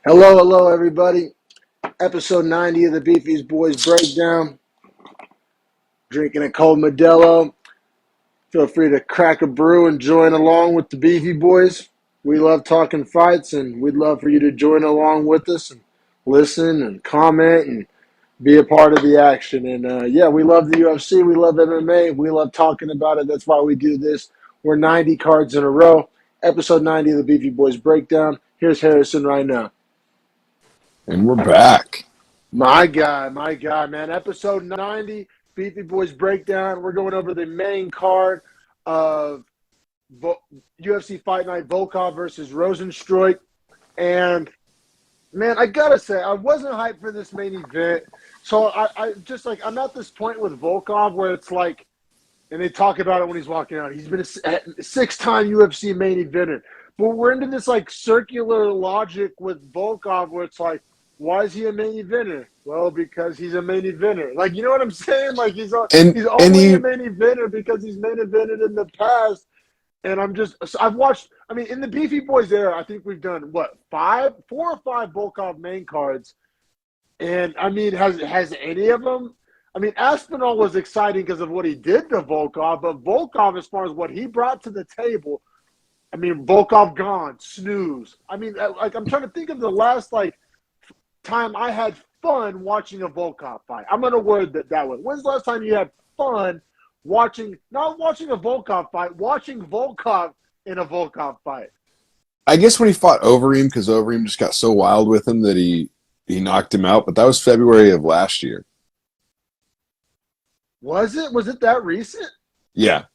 Hello, hello, everybody. Episode 90 of the Beefy Boys Breakdown. Drinking a cold Modelo. Feel free to crack a brew and join along with the Beefy Boys. We love talking fights, and we'd love for you to join along with us and listen and comment and be a part of the action. And yeah, we love the UFC. We love MMA. We love talking about it. That's why we do this. We're 90 cards in a row. Episode 90 of the Beefy Boys Breakdown. Here's Harrison right now. And we're back. My God, man. Episode 90, Beefy Boys Breakdown. We're going over the main card of UFC Fight Night, Volkov versus Rozenstruik. And, man, I got to say, I wasn't hyped for this main event. So I just, like, I'm at this point with Volkov where it's like, and they talk about it when he's walking out. He's been a six-time UFC main eventer. But we're into this, like, circular logic with Volkov where it's like, why is he a main eventer? Well, because he's a main eventer. Like, you know what I'm saying? Like, he's only a main eventer because he's main evented in the past. And I've watched, I mean, in the Beefy Boys era, I think we've done, what, 4 or 5 Volkov main cards. And, I mean, has any of them? I mean, Aspinall was exciting because of what he did to Volkov. But Volkov, as far as what he brought to the table, I mean, Volkov gone, snooze. I mean, like, I'm trying to think of the last, like, time I had fun watching a Volkov fight. I'm going to word that way. When's the last time you had fun not watching a Volkov fight, watching Volkov in a Volkov fight? I guess when he fought Overeem, because Overeem just got so wild with him that he knocked him out. But that was February of last year. Was it? Was it that recent? Yeah.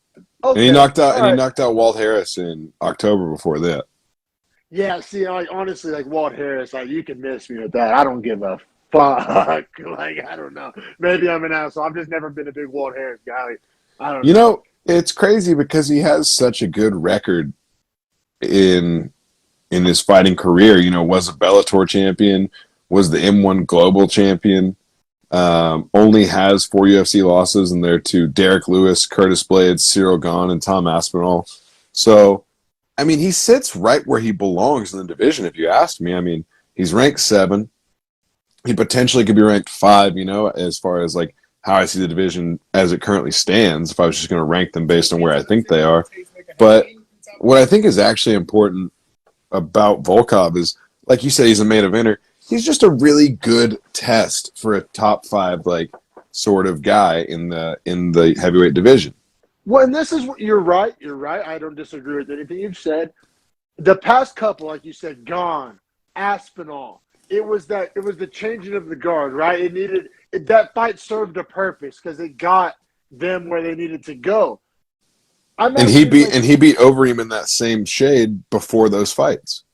Okay. And he knocked out Walt Harris in October before that. Yeah, see, like, honestly, like, Walt Harris, like, you can miss me with that. I don't give a fuck. Like, I don't know. Maybe I'm an asshole. I've just never been a big Walt Harris guy. Like, I don't know. You know, it's crazy because he has such a good record in his fighting career. You know, was a Bellator champion, was the M1 Global champion. Only has 4 UFC losses, and they're to Derek Lewis, Curtis Blades, Cyril Gahn, and Tom Aspinall. So, I mean, he sits right where he belongs in the division, if you ask me. I mean, he's ranked 7. He potentially could be ranked 5, you know, as far as, like, how I see the division as it currently stands, if I was just going to rank them based on where I think they are. But what I think is actually important about Volkov is, like you said, he's a main eventer. He's just a really good test for a top 5, like, sort of guy in the heavyweight division. Well, and this is what you're right. You're right. I don't disagree with anything you've said. The past couple, like you said, Gahn, Aspinall. It was the changing of the guard, right? That fight served a purpose because it got them where they needed to go. And he beat Overeem in that same shade before those fights.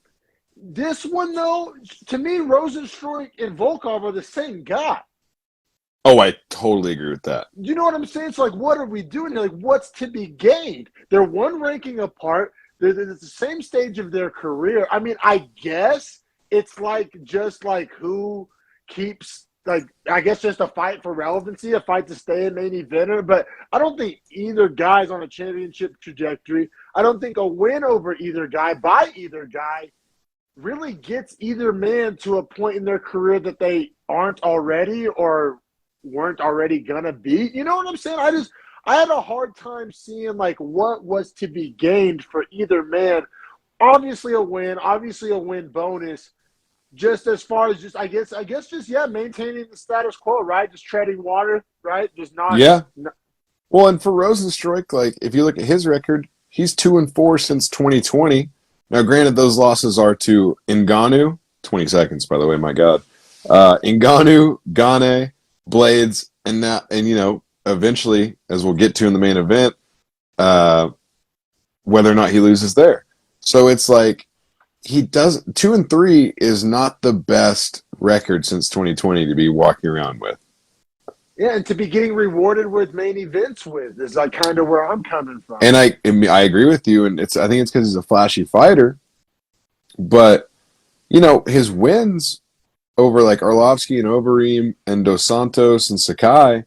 This one, though, to me, Rozenstruik and Volkov are the same guy. Oh, I totally agree with that. You know what I'm saying? It's like, what are we doing? Like, what's to be gained? They're one ranking apart. They're the same stage of their career. I mean, I guess it's like just like who keeps, like, I guess just a fight for relevancy, a fight to stay in main eventer. But I don't think either guy's on a championship trajectory. I don't think a win over either guy by either guy really gets either man to a point in their career that they aren't already or weren't already gonna be. You know what I'm saying? I had a hard time seeing, like, what was to be gained for either man. Obviously a win bonus. Just as far as just I guess just maintaining the status quo, right? Just treading water, right? Just not. Yeah. Well, and for Rozenstruik, like, if you look at his record, he's 2-4 since 2020. Now, granted, those losses are to Ngannou. 20 seconds, by the way. My God. Ngannou, Gane, Blades, and you know, eventually, as we'll get to in the main event, whether or not he loses there. So it's like he does 2-3 is not the best record since 2020 to be walking around with. Yeah, and to be getting rewarded with main events with is, like, kind of where I'm coming from. And I agree with you, and I think it's because he's a flashy fighter, but you know, his wins over, like, Arlovsky and Overeem and Dos Santos and Sakai,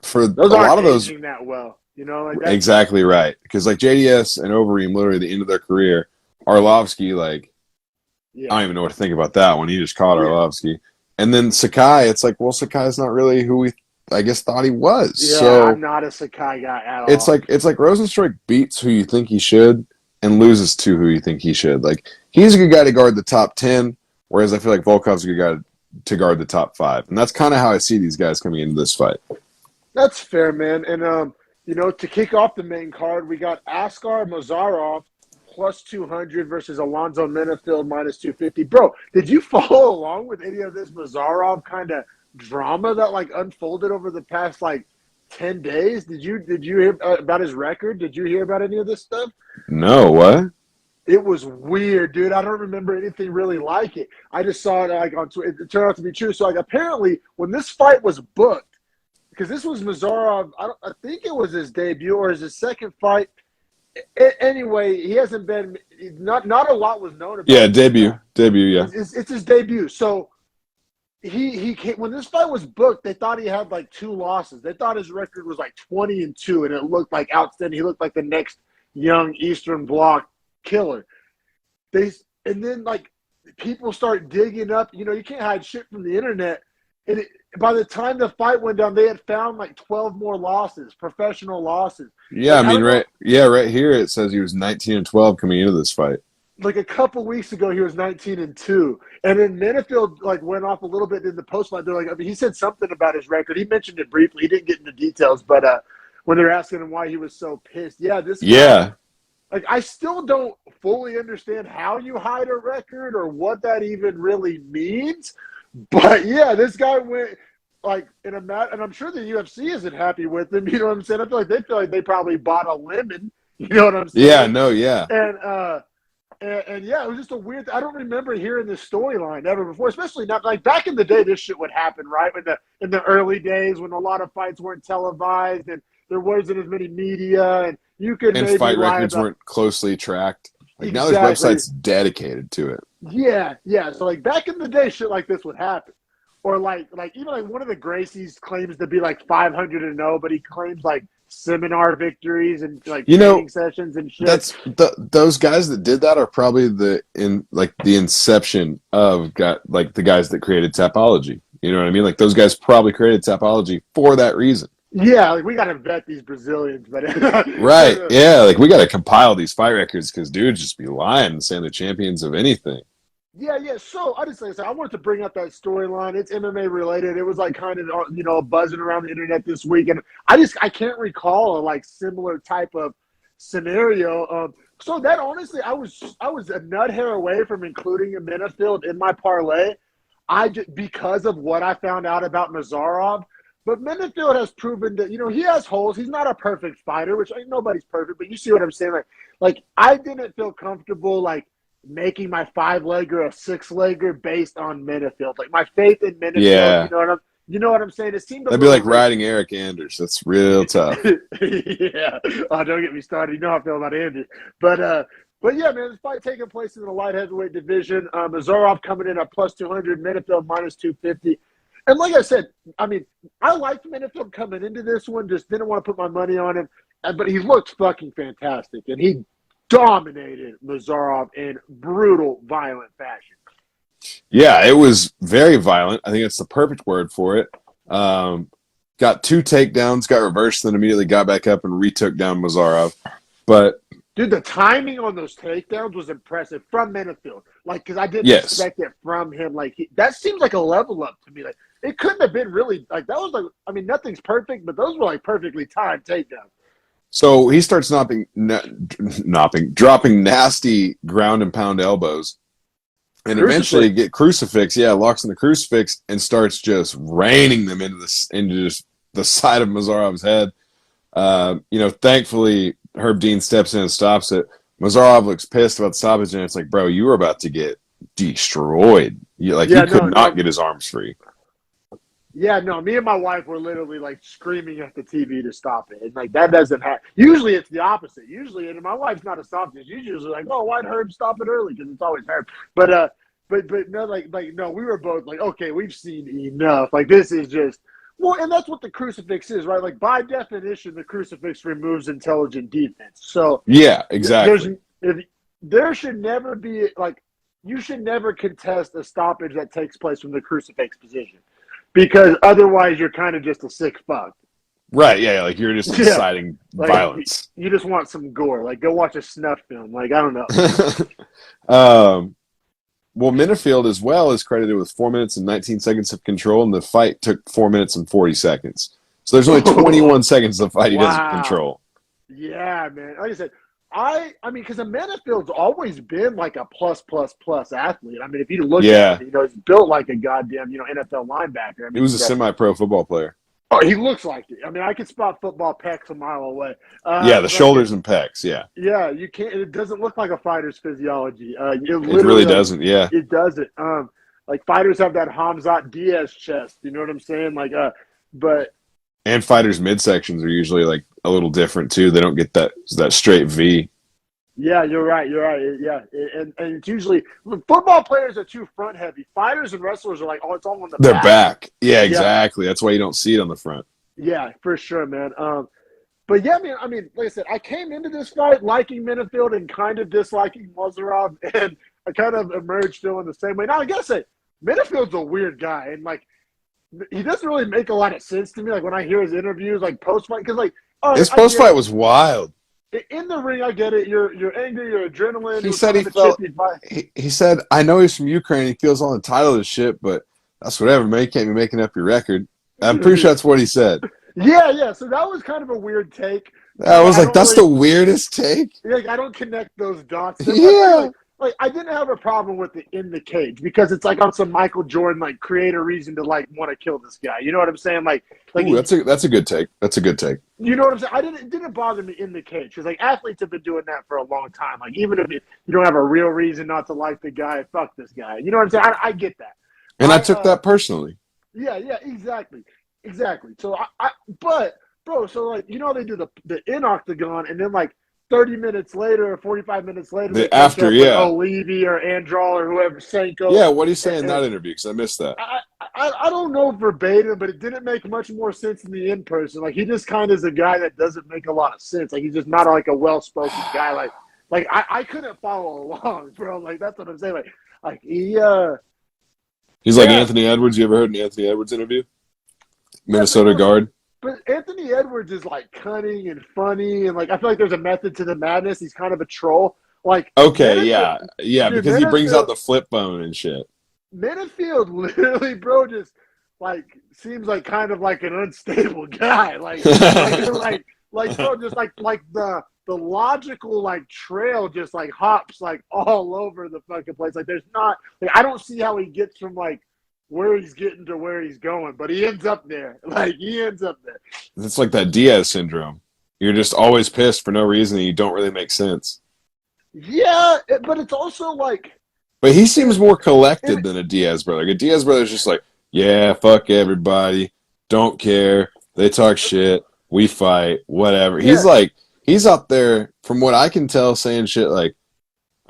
for those a lot of those, that well, you know, like exactly right. Because, like, JDS and Overeem, literally the end of their career. Arlovsky, like, I Yeah. don't even know what to think about that one. He just caught Yeah. Arlovsky. And then Sakai, it's like, well, Sakai's not really who we, I guess, thought he was. Yeah, I'm So not a Sakai guy at it's all. like Rozenstruik beats who you think he should and loses to who you think he should. Like he's a good guy to guard the top 10, whereas I feel like Volkov's a good guy to guard the top 5. And that's kind of how I see these guys coming into this fight. That's fair, man. And to kick off the main card, we got Askar Mazarov plus 200 versus Alonzo Menifield minus 250. Bro, did you follow along with any of this Mazarov kind of drama that like unfolded over the past like 10 days? Did you hear about his record? Did you hear about any of this stuff? No, what? It was weird, dude. I don't remember anything really like it. I just saw it like on Twitter. It turned out to be true. So like apparently when this fight was booked, because this was Mazarov, I think it was his debut or his second fight. Anyway, he hasn't been not a lot was known about. Yeah, debut. Yeah. It's his debut. So he came, when this fight was booked, they thought he had like 2 losses. They thought his record was like 20-2, and it looked like outstanding. He looked like the next young Eastern Bloc killer. And then like people start digging up. You can't hide shit from the internet. And by the time the fight went down, they had found like 12 more losses, professional losses. Yeah, Like, I mean, right here it says he was 19-12 coming into this fight. Like a couple weeks ago, he was 19-2, and then Menifield like went off a little bit in the post fight. They're like, I mean, he said something about his record. He mentioned it briefly. He didn't get into details, but when they're asking him why he was so pissed, this guy, like I still don't fully understand how you hide a record or what that even really means. But yeah, this guy went like in a match, and I'm sure the UFC isn't happy with him. You know what I'm saying? I feel like they probably bought a lemon. You know what I'm saying? Yeah, no, yeah. And yeah, it was just a weird. I don't remember hearing this storyline ever before, especially not like back in the day. This shit would happen, right? In the early days when a lot of fights weren't televised and there wasn't as many media, and you could and maybe fight records weren't closely tracked. Like now, there's websites dedicated to it. Yeah. So like back in the day, shit like this would happen, or like even like one of the Gracies claims to be like 500-0, but he claims like seminar victories and like training sessions and shit. That's those guys that did that are probably the inception of the guys that created Tapology. You know what I mean? Like those guys probably created Tapology for that reason. Yeah, like we gotta vet these Brazilians, but right. Yeah, like we gotta compile these fight records because dudes just be lying and saying they're champions of anything. Yeah. So I wanted to bring up that storyline. It's MMA related. It was like kind of buzzing around the internet this week, and I can't recall a like similar type of scenario. So that honestly, I was a nut hair away from including a Menifield in my parlay. Because of what I found out about Mazarov. But Menifield has proven that, he has holes. He's not a perfect fighter, which nobody's perfect, but you see what I'm saying? Like I didn't feel comfortable, like, making my 5-legger a 6-legger based on Menifield. Like, my faith in Menifield, you know what I'm saying? It seemed that'd be like riding Eric Anders. That's real tough. Yeah. Oh, don't get me started. You know how I feel about Anders. But yeah, man, this fight taking place in the light heavyweight division. Mazarov coming in at plus 200, Menifield minus 250. And like I said, I mean, I liked Menifield coming into this one, just didn't want to put my money on him. But he looked fucking fantastic, and he dominated Mazarov in brutal, violent fashion. Yeah, it was very violent. I think that's the perfect word for it. Got 2 takedowns, got reversed, then immediately got back up and retook down Mazarov. But dude, the timing on those takedowns was impressive from Menifield. Like, because I didn't expect it from him. Like, that seems like a level up to me. Like, it couldn't have been really like that was like. I mean, nothing's perfect, but those were like perfectly timed takedowns. So he starts dropping nasty ground and pound elbows, and eventually get crucifix. Yeah, locks in the crucifix and starts just raining them into just the side of Mazarov's head. Thankfully Herb Dean steps in and stops it. Mazarov looks pissed about the stoppage, and it's like, bro, you were about to get destroyed. He could not get his arms free. Yeah, no, me and my wife were literally like screaming at the TV to stop it. And like that doesn't happen. Usually it's the opposite. And my wife's not a softest. She's usually like, oh, why'd Herb stop it early? Because it's always Herb. But no, no, we were both like, okay, we've seen enough. Like this is just and that's what the crucifix is, right? Like by definition, the crucifix removes intelligent defense. So yeah, exactly. There should never be like you should never contest a stoppage that takes place from the crucifix position, because otherwise you're kind of just a sick fuck. Right, yeah, like you're just Yeah, inciting like violence. you just want some gore. Like go watch a snuff film. Like I don't know. Well, Minifield as well is credited with 4 minutes and 19 seconds of control, and the fight took 4 minutes and 40 seconds. So there's only 21 seconds of the fight he doesn't control. Yeah, man. Like I said, I mean, because Manafield's always been like a plus athlete. I mean, if you look at him, he's built like a goddamn, NFL linebacker. I mean, he was a semi-pro football player. Oh, he looks like it. I mean, I could spot football pecs a mile away. The shoulders and pecs, yeah. Yeah, you can't. It doesn't look like a fighter's physiology. It really doesn't, yeah. It doesn't. Like fighters have that Hamzat Diaz chest. You know what I'm saying? Like, but. And fighters' midsections are usually like a little different too. They don't get that straight V. Yeah, you're right. Yeah, and it's usually football players are too front heavy. Fighters and wrestlers are like, oh, it's all on the They're back. Yeah, exactly. That's why you don't see it on the front. Yeah, for sure, man. But yeah, man. I mean, like I said, I came into this fight liking Minifield and kind of disliking Mozarov, and I kind of emerged feeling the same way. Now I gotta say, Minifield's a weird guy, and like he doesn't really make a lot of sense to me. Like when I hear his interviews, like post fight, because like his post fight was wild. In the ring, I get it. You're angry. You're adrenaline. He said he felt. He said, "I know he's from Ukraine. He feels all entitled to shit, but that's whatever, man. You can't be making up your record." I'm pretty sure that's what he said. Yeah. So that was kind of a weird take. I was like, "That's the weirdest take." Like, I don't connect those dots. Yeah. Like I didn't have a problem with it in the cage because it's like on some Michael Jordan, like create a reason to like want to kill this guy. You know what I'm saying? Like ooh, that's a good take. That's a good take. You know what I'm saying? It didn't bother me in the cage because like athletes have been doing that for a long time. Like even if you don't have a real reason not to like the guy, fuck this guy. You know what I'm saying? I get that. And I took that personally. Yeah, exactly. So but bro, so like they do the in octagon and then like 30 minutes later or 45 minutes later, Levy or Andral or whoever, Senko. Yeah, what do you say in that interview? Because I missed that. I don't know verbatim, but it didn't make much more sense in the in-person. Like, he just kind of is a guy that doesn't make a lot of sense. Like, he's just not like a well-spoken guy. Like I couldn't follow along, bro. Like, that's what I'm saying. Like he's like Anthony Edwards. You ever heard an Anthony Edwards interview? Minnesota guard. But Anthony Edwards is like cunning and funny, and like I feel like there's a method to the madness. He's kind of a troll. Like dude, because he brings out the flip bone and shit. Minifield literally, bro, just like seems like kind of like an unstable guy. Like bro, just like the logical like trail just like hops like all over the fucking place. Like there's not like I don't see how he gets from like where he's getting to where he's going, but he ends up there. Like, he ends up there. It's like that Diaz syndrome. You're just always pissed for no reason and you don't really make sense. Yeah, but it's also like... But he seems more collected than a Diaz brother. Like, a Diaz brother is just like, yeah, fuck everybody. Don't care. They talk shit. We fight. Whatever. Yeah. He's out there, from what I can tell, saying shit like,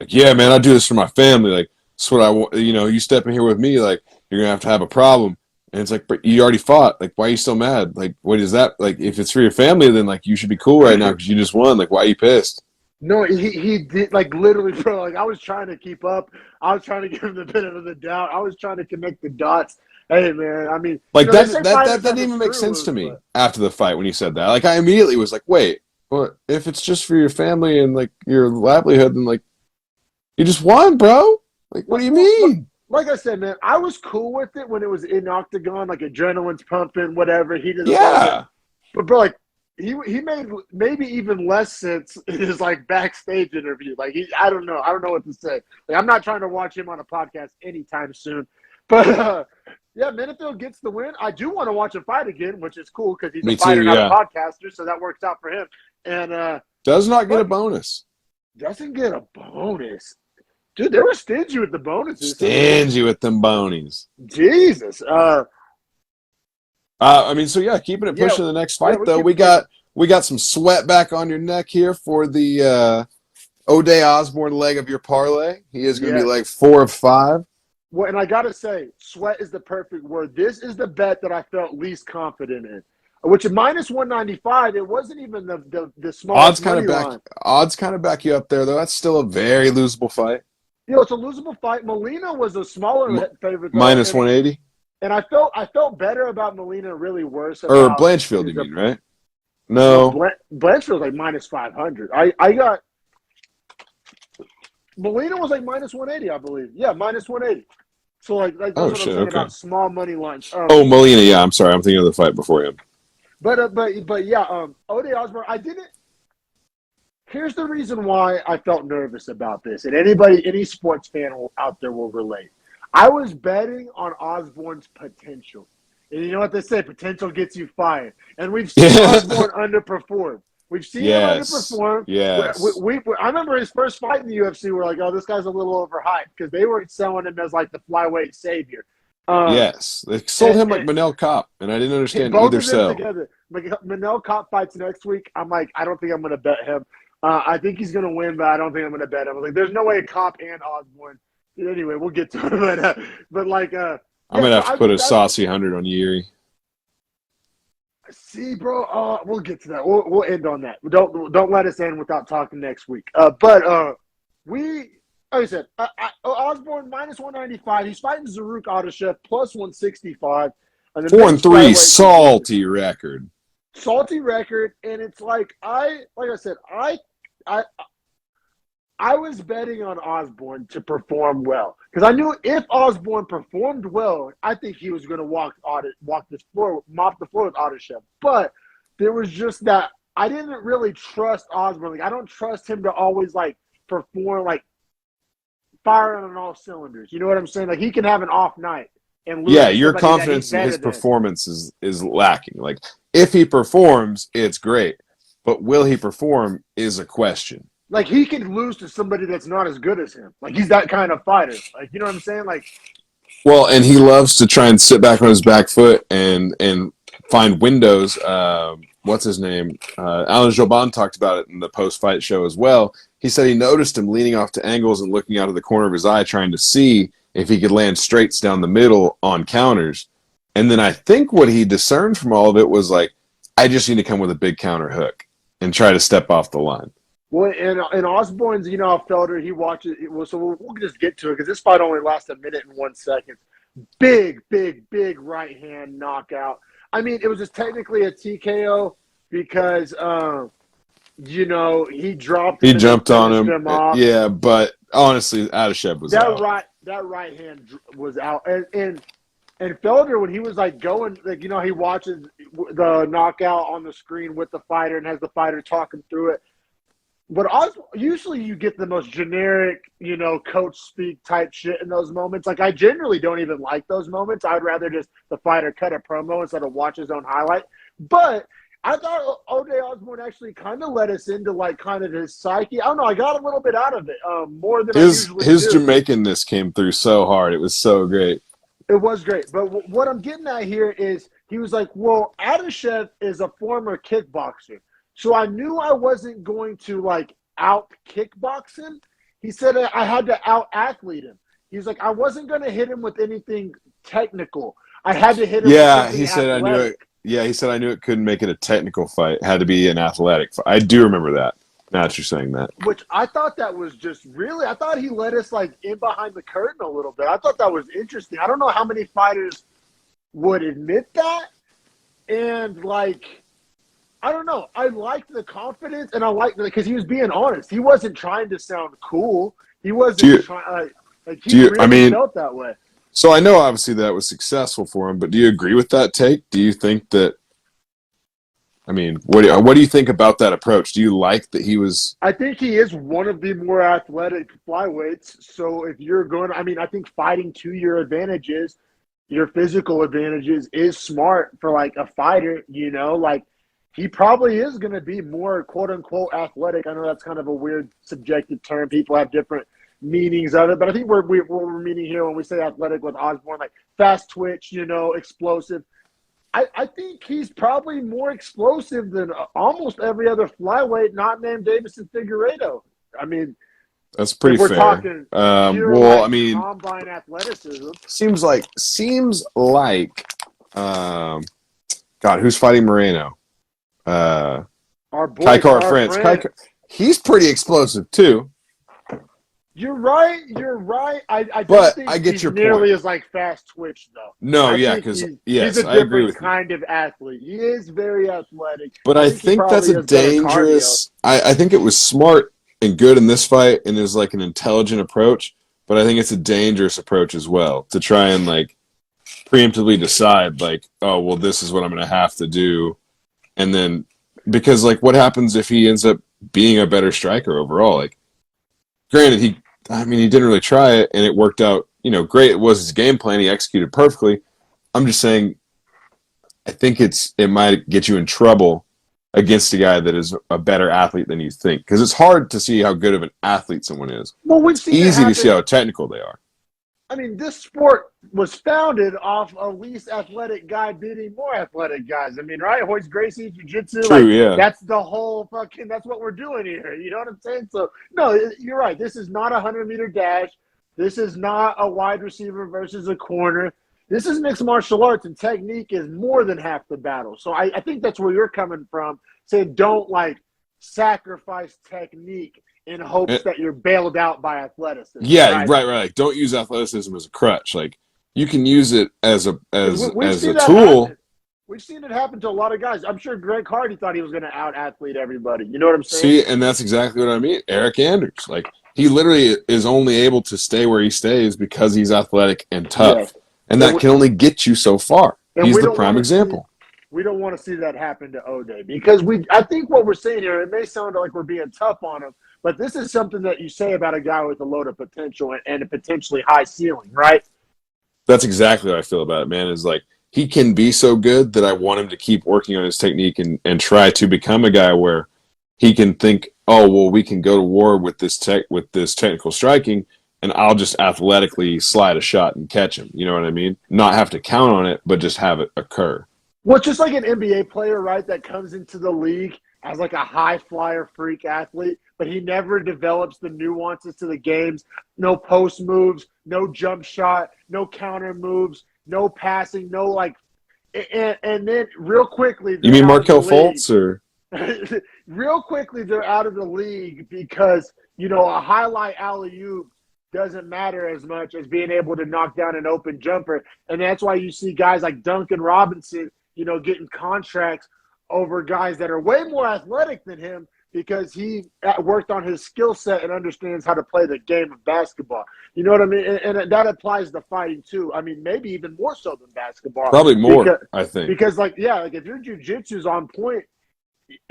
yeah, man, I do this for my family. Like, that's what I want. You step in here with me, like, you're going to have a problem. And it's like, but you already fought. Like, why are you still mad? Like, what is that? Like, if it's for your family, then, like, you should be cool right now because you just won. Like, why are you pissed? No, he did, like, literally, bro. Like, I was trying to keep up. I was trying to give him the benefit of the doubt. I was trying to connect the dots. Hey, man, I mean. Like, that didn't even make sense to me after the fight when he said that. Like, I immediately was like, wait, well, if it's just for your family and, like, your livelihood, then, like, you just won, bro. Like, what do you mean? Like I said, man, I was cool with it when it was in octagon, like adrenaline's pumping, whatever. He did, but bro, like he made maybe even less sense in his like backstage interview. Like I don't know what to say. Like I'm not trying to watch him on a podcast anytime soon. But yeah, Minifield gets the win. I do want to watch him fight again, which is cool because he's a fighter, not a podcaster, so that works out for him. And does not get a bonus. Doesn't get a bonus. Dude, they were stingy with the bonuses. Stingy with them bonies. Jesus. I mean, so yeah, keeping it pushing to the next fight though. We got some sweat back on your neck here for the O'Day Osborne leg of your parlay. He is going to be like 4 of 5. Well, and I got to say, sweat is the perfect word. This is the bet that I felt least confident in. Which at minus 195, it wasn't even the smallest odds kind of back you up there though. That's still a very losable fight. it's a losable fight. Molina was a smaller favorite though, Minus 180? and I felt better about Molina, really worse Or about Blanchfield, you his. mean, right? No, No. Blanchard was like minus 500. I got Molina was like minus 180, I believe. Yeah, minus 180. So like that's Oh, what I'm shit, saying okay. about small money lines. Oh, Molina, yeah, I'm sorry. I'm thinking of the fight before him. But yeah, Ode Osborne. I didn't. Here's the reason why I felt nervous about this, and any sports fan out there will relate. I was betting on Osborne's potential, and you know what they say: potential gets you fired. And we've seen Osborne underperform. We've seen him Yes. underperform. Yes. I remember his first fight in the UFC. We're like, oh, this guy's a little overhyped because they were selling him as like the flyweight savior. Um, Yes. They sold and, him like Manel Kopp, and I didn't understand both either of them sell. together. Manel Kopp fights next week. I'm like, I don't think I'm going to bet him. I think he's going to win, but I don't think I'm going to bet him. I'm like, there's no way Kopp and Osborne. Anyway, we'll get to it. But like, I'm going to have to put a saucy 100 on Yuri. See, bro. We'll get to that. We'll end on that. Don't let us end without talking next week. Like I said, Osborne minus 195. He's fighting Zaruk Adeshev plus 165. 4-3, salty record. Salty record, and it's like I said, I was betting on Osborne to perform well because I knew if Osborne performed well, I think he was going to mop the floor with Adeshev. But there was just that I didn't really trust Osborne. Like I don't trust him to always like perform like firing on all cylinders. You know what I'm saying? Like he can have an off night and lose. Yeah, your confidence in his performance is lacking. Like if he performs, it's great, but will he perform is a question. Like he can lose to somebody that's not as good as him. Like he's that kind of fighter. Like you know what I'm saying? Like, well, and he loves to try and sit back on his back foot and find windows. What's his name? Alan Joban talked about it in the post-fight show as well. He said he noticed him leaning off to angles and looking out of the corner of his eye, trying to see if he could land straights down the middle on counters. And then I think what he discerned from all of it was like, I just need to come with a big counter hook and try to step off the line. Well, and Osborne's, Felder, he watches. So we'll just get to it because this fight only lasts a minute and 1 second. Big right hand knockout. I mean, it was just technically a TKO because, he dropped. He jumped on him. Yeah, but honestly, Adeshev was out. That right hand was out, and Felder, when he was like going, like he watches the knockout on the screen with the fighter and has the fighter talk him through it. But usually you get the most generic, coach speak type shit in those moments. Like I generally don't even like those moments. I'd rather just the fighter cut a promo instead of watch his own highlight. But I thought Ode Osborne actually kind of let us into like kind of his psyche. I don't know. I got a little bit out of it, more than I usually do. His Jamaicanness came through so hard. It was so great. It was great. But what I'm getting at here is he was like, well, Adeshev is a former kickboxer. So I knew I wasn't going to like out kickbox him. He said I had to out athlete him. He's like, I wasn't going to hit him with anything technical. I had to hit him with something he said athletic. I knew it. Yeah, he said I knew it couldn't make it a technical fight. It had to be an athletic fight. I do remember that. Now that you're saying that. Which I thought that was just really, I thought he let us like in behind the curtain a little bit. I thought that was interesting. I don't know how many fighters would admit that. And like, I don't know. I liked the confidence, and I liked it because he was being honest. He wasn't trying to sound cool. He wasn't trying. Really felt that way. So I know obviously that was successful for him, but do you agree with that take? Do you think that? I mean, what do you think about that approach? Do you like that he was? I think he is one of the more athletic flyweights. So if you're going, I think fighting to your advantages, your physical advantages, is smart for like a fighter. Like. He probably is going to be more quote-unquote athletic. I know that's kind of a weird subjective term. People have different meanings of it. But I think what we're meaning here when we say athletic with Osborne, like fast twitch, explosive. I think he's probably more explosive than almost every other flyweight not named Davison Figueiredo. I mean, that's pretty fair. We're talking combine athleticism. Seems like God, who's fighting Moreno? Our boy, Kaikar France. He's pretty explosive too. You're right. You're right. I don't But think I get he's your nearly point. as like fast twitch though. No, I yeah, think because he's a yes, I agree different with you. kind of athlete. He is very athletic. But I I think he think that's probably a has better cardio. dangerous. I think it was smart and good in this fight, and is like an intelligent approach. But I think it's a dangerous approach as well to try and like preemptively decide like, oh well, this is what I'm going to have to do, and then because like what happens if he ends up being a better striker overall? Like, granted, I mean, he didn't really try it, and it worked out. You know, great. It was his game plan. He executed perfectly. I'm just saying, I think it might get you in trouble against a guy that is a better athlete than you think, because it's hard to see how good of an athlete someone is. Well, we've It's seen it easy to see happen. how technical they are. I mean, this sport was founded off a least athletic guy beating more athletic guys. I mean, right? Hoist Gracie, Jiu-Jitsu, True, like yeah. that's the whole fucking. That's what we're doing here. You know what I'm saying? So, no, you're right. This is not a 100-meter dash. This is not a wide receiver versus a corner. This is mixed martial arts, and technique is more than half the battle. So, I think that's where you're coming from, saying don't like sacrifice technique in hopes that you're bailed out by athleticism. Yeah, Right? right. Like, don't use athleticism as a crutch. Like, you can use it as a We've as a seen that tool. happen. We've seen it happen to a lot of guys. I'm sure Greg Hardy thought he was going to out athlete everybody. You know what I'm saying? See, and that's exactly what I mean. Eric Anders, like he literally is only able to stay where he stays because he's athletic and Yeah. tough, and that can only get you so far. And He's we the don't prime want to see. example. We don't want to see that happen to O'Day because I think what we're saying here, it may sound like we're being tough on him, but this is something that you say about a guy with a load of potential and a potentially high ceiling, right? That's exactly how I feel about it, man. Is like he can be so good that I want him to keep working on his technique and try to become a guy where he can think, oh well, we can go to war with this technical striking, and I'll just athletically slide a shot and catch him. You know what I mean? Not have to count on it, but just have it occur. Well, just like an NBA player, right, that comes into the league as like a high flyer freak athlete, but he never develops the nuances to the games. No post moves, no jump shot, no counter moves, no passing, no like. And then real quickly, You they're mean out of the Markel league. Fultz or? Real quickly, they're out of the league because, you know, a highlight alley-oop doesn't matter as much as being able to knock down an open jumper. And that's why you see guys like Duncan Robinson, you know, getting contracts over guys that are way more athletic than him because he worked on his skill set and understands how to play the game of basketball. You know what I mean? And that applies to fighting too. I mean, maybe even more so than basketball. Probably more, I think. Because like, yeah, like if your jiu-jitsu's on point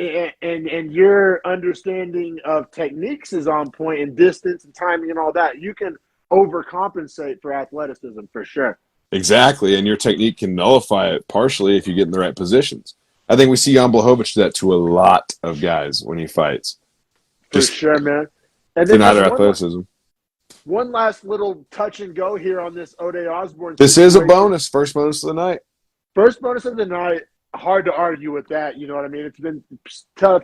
and your understanding of techniques is on point and distance and timing and all that, you can overcompensate for athleticism for sure. Exactly, and your technique can nullify it partially if you get in the right positions. I think we see Jan Blachowicz do that to a lot of guys when he fights. For sure, man. And then deny their athleticism. One last little touch and go here on this O'Day Osborne This situation. is a bonus, first bonus of the night. First bonus of the night. Hard to argue with that. You know what I mean? It's been tough,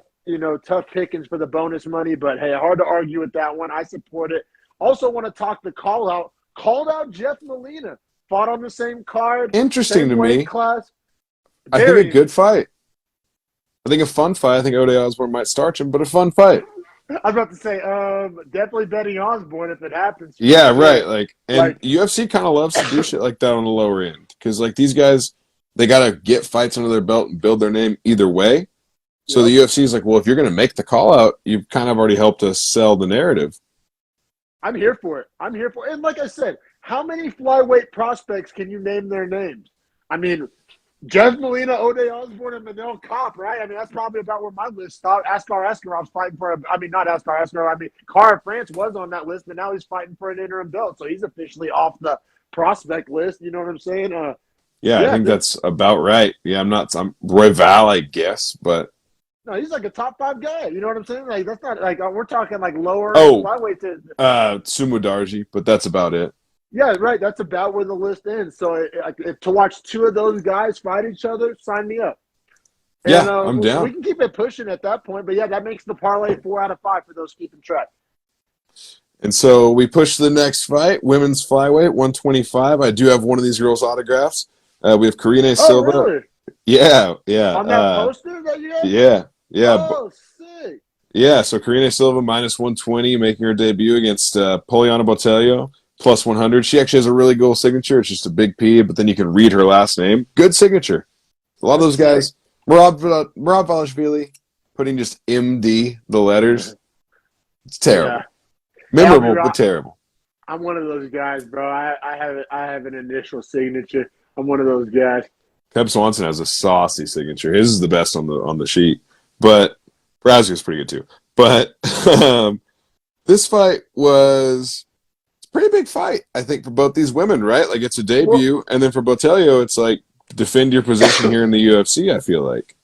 tough pickings for the bonus money, but hey, hard to argue with that one. I support it. Also want to talk the call out. Called out Jeff Molina. Fought on the same card. Interesting same to weight me. Class. I think a good fight. I think a fun fight. I think O'Day Osborne might starch him, but a fun fight. I was about to say, definitely betting Osborne if it happens. Yeah, right. Like UFC kind of loves to do shit like that on the lower end because like these guys, they got to get fights under their belt and build their name either way. So the UFC is like, well, if you're going to make the call out, you've kind of already helped us sell the narrative. I'm here for it. And like I said, how many flyweight prospects can you name their names? I mean, Jeff Molina, O'Day Osborne, and Manel Kopp, right? I mean, that's probably about where my list stopped. Askar Askarov's fighting for not Askar Askarov. I mean, Cara France was on that list, but now he's fighting for an interim belt. So he's officially off the prospect list. You know what I'm saying? I think that's about right. Yeah, I'm Royval, I guess, but. No, he's like a top 5 guy. You know what I'm saying? Like, that's not like we're talking like lower flyweight. Sumo Darji, but that's about it. Yeah, right. That's about where the list ends. So to watch 2 of those guys fight each other, sign me up. And, yeah, I'm down. We can keep it pushing at that point. But, yeah, that makes the parlay 4 out of 5 for those keeping track. And so we push the next fight, women's flyweight, 125. I do have one of these girls' autographs. We have Karina Silva. Really? Yeah. On that poster that you have? Yeah. Oh, sick. Yeah, so Karina Silva minus 120, making her debut against Poliana Botelho, plus 100. She actually has a really cool signature. It's just a big P, but then you can read her last name. Good signature. A lot of those guys. Merab Valashvili, putting just MD, the letters. It's terrible. Yeah. Memorable, but terrible. I'm one of those guys, bro. I have an initial signature. I'm one of those guys. Pep Swanson has a saucy signature. His is the best on the sheet, but Brazia's pretty good too. But this fight was a pretty big fight, I think, for both these women, right? Like it's a debut, and then for Botelho, it's like defend your position here in the UFC. I feel like.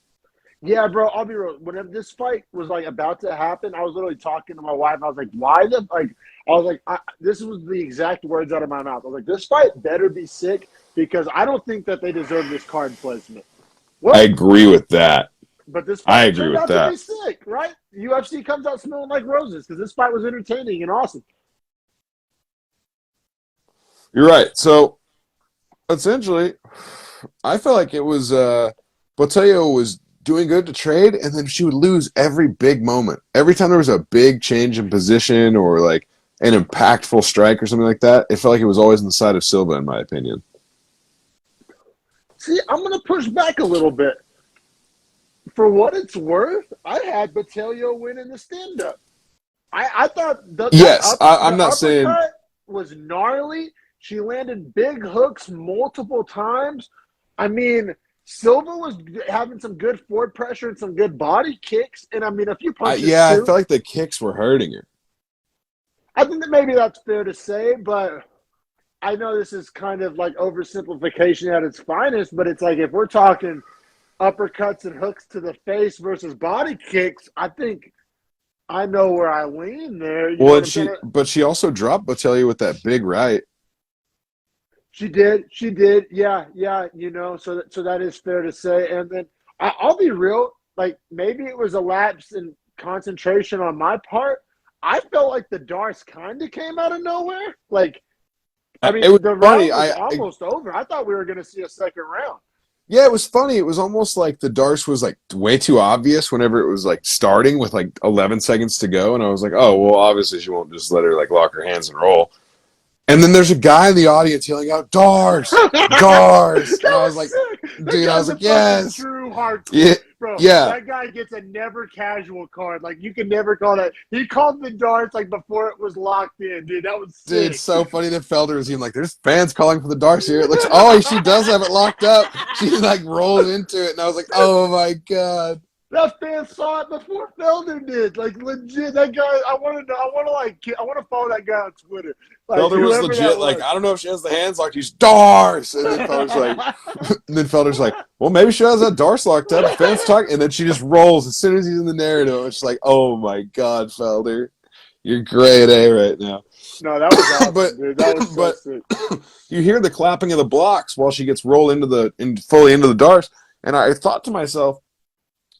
Yeah, bro. I'll be real. Whenever this fight was like about to happen, I was literally talking to my wife. I was like, "Why the like?" I was like, "This was the exact words out of my mouth." I was like, "This fight better be sick because I don't think that they deserve this card placement." Well, I agree with that. But this fight turned out to be sick, right? UFC comes out smelling like roses because this fight was entertaining and awesome. You're right. So essentially, I felt like it was Botelho was doing good to trade, and then she would lose every big moment. Every time there was a big change in position or like an impactful strike or something like that, it felt like it was always on the side of Silva, in my opinion. See, I'm going to push back a little bit. For what it's worth, I had Botelho win in the stand-up. I thought I'm not saying was gnarly. She landed big hooks multiple times. I mean, Silva was having some good forward pressure and some good body kicks, and I mean a few punches. I felt like the kicks were hurting her. I think that maybe that's fair to say, but I know this is kind of like oversimplification at its finest. But it's like if we're talking uppercuts and hooks to the face versus body kicks, I think I know where I lean there. But she also dropped Botelho with that big right. She did. Yeah. So that is fair to say. And then I'll be real. Like maybe it was a lapse in concentration on my part. I felt like the Darce kind of came out of nowhere. Like, I mean, the round was almost over. I thought we were going to see a second round. Yeah, it was funny. It was almost like the Darce was like way too obvious whenever it was like starting with like 11 seconds to go. And I was like, oh, well, obviously she won't just let her like lock her hands and roll. And then there's a guy in the audience yelling out, Darce! Darce! And I was like, dude, I was like, yes. True hardcore. Yeah. Bro, yeah. That guy gets a never casual card. Like, you can never call that. He called the Darce like before it was locked in, dude. That was sick. Dude, it's so funny that Felder was even like, there's fans calling for the Darce here. It looks, oh, she does have it locked up. She like rolled into it. And I was like, oh my God. That fan saw it before Felder did. Like legit, that guy. I want to follow that guy on Twitter. Like, Felder was legit. Like, I don't know if she has the hands locked. He's Darce, and then Felder's like, well, maybe she has that Darce locked up. The fans talk, and then she just rolls as soon as he's in the narrative. It's like, oh my God, Felder, you're grade A right now. No, that was awesome, dude. That was so sick. You hear the clapping of the blocks while she gets rolled fully into the Darce, and I thought to myself,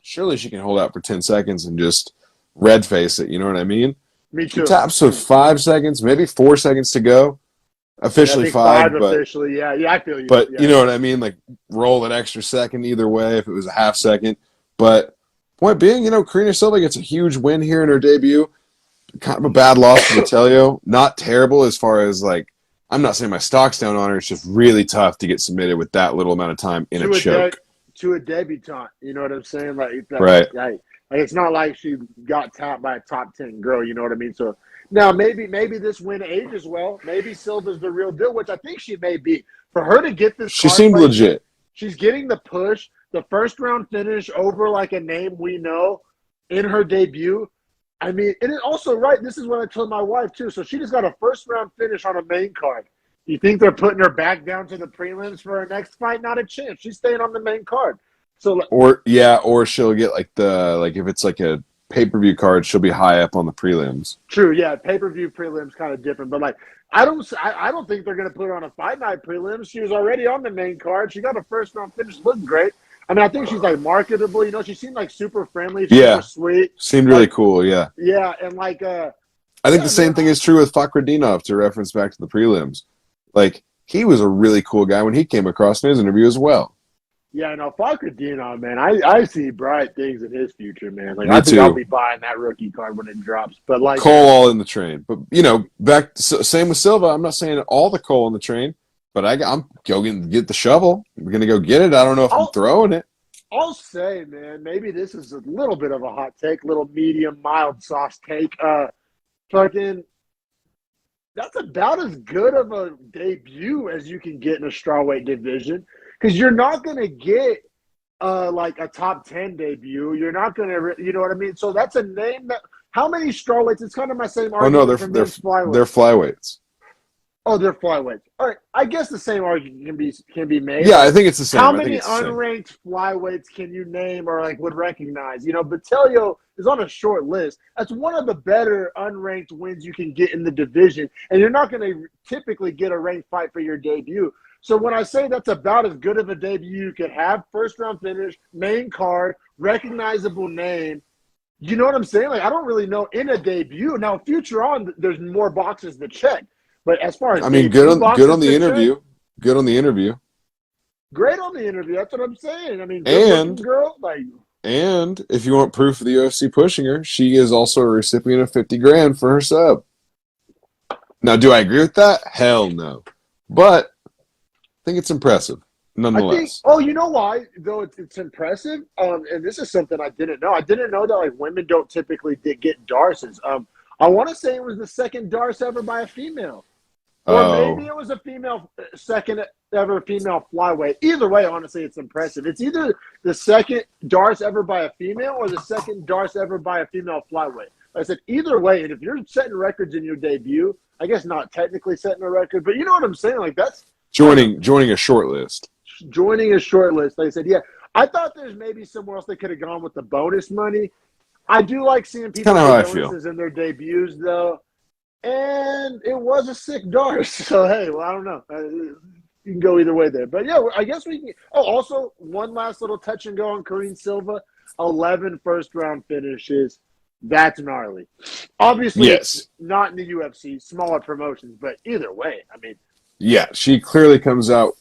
surely she can hold out for 10 seconds and just red face it. You know what I mean? Me too. She taps with 5 seconds, maybe 4 seconds to go. Officially five, but officially, yeah, I feel you. But yeah. You know what I mean? Like roll an extra second either way if it was a half second. But point being, Karina Silva gets a huge win here in her debut. Kind of a bad loss to Botelho. Not terrible as far as like, I'm not saying my stock's down on her. It's just really tough to get submitted with that little amount of time in a choke. To a debutante, you know what I'm saying? Like, right. Like it's not like she got tapped by a top 10 girl, you know what I mean? So now maybe this win ages well. Maybe Silva's the real deal, which I think she may be. For her to get this, she seemed legit. She's getting the push, the first round finish over like a name we know in her debut. I mean, and it also right. This is what I told my wife too. So she just got a first round finish on a main card. You think they're putting her back down to the prelims for her next fight? Not a chance. She's staying on the main card. So, or she'll get if it's like a pay-per-view card, she'll be high up on the prelims. True, yeah, pay-per-view prelims kind of different, but like I don't think they're gonna put her on a fight night prelims. She was already on the main card. She got a first round finish, looked great. I mean, I think she's like marketable. She seemed like super friendly, super sweet. Seemed really cool. Yeah. Yeah, and like I think the same thing is true with Fakhretdinov, to reference back to the prelims. Like, he was a really cool guy when he came across in his interview as well. Yeah, no, fuck with Dion, man. I see bright things in his future, man. Like, Me I think I'll too. be buying that rookie card when it drops. But, like, Coal all in the train. But, same with Silva. I'm not saying all the coal in the train, but I'm going to get the shovel. We're going to go get it. I don't know if I'm I'll, throwing it. I'll say, man, maybe this is a little bit of a hot take, little medium, mild sauce take. Fucking, that's about as good of a debut as you can get in a strawweight division because you're not going to get like a top 10 debut. You're not going to, you know what I mean? So that's a name that, how many strawweights? It's kind of my same Oh, no, argument for men's flyweight. they're flyweights. Oh, they're flyweights. All right, I guess the same argument can be made. Yeah, I think it's the same. How many unranked flyweights can you name or like would recognize? You know, Botelho is on a short list. That's one of the better unranked wins you can get in the division, and you're not going to typically get a ranked fight for your debut. So when I say that's about as good of a debut you could have, first round finish, main card, recognizable name. You know what I'm saying? Like I don't really know in a debut. Now, future on, there's more boxes to check. But as far as good on the interview. Good on the interview. Great on the interview. That's what I'm saying. I mean, and girl, like. And if you want proof of the UFC pushing her, she is also a recipient of $50,000 for her sub. Now, do I agree with that? Hell no. But I think it's impressive, nonetheless. You know why? Though it's impressive. And this is something I didn't know. I didn't know that like women don't typically get Darces. I want to say it was the second Darce ever by a female. Or maybe it was a second ever female flyweight. Either way, honestly, it's impressive. It's either the second Darce ever by a female or the second Darce ever by a female flyweight. Like I said, either way, and if you're setting records in your debut, I guess not technically setting a record, but you know what I'm saying? Like that's joining a short list. Joining a short list. Like I said, yeah. I thought there's maybe somewhere else they could have gone with the bonus money. I do like seeing people get bonuses in their debuts, though. And it was a sick Darce. So, hey, well, I don't know. You can go either way there. But, yeah, I guess we can. Oh, also, one last little touch and go on Karine Silva. 11 first-round finishes. That's gnarly. Obviously, It's not in the UFC, smaller promotions. But either way, I mean. Yeah, she clearly comes out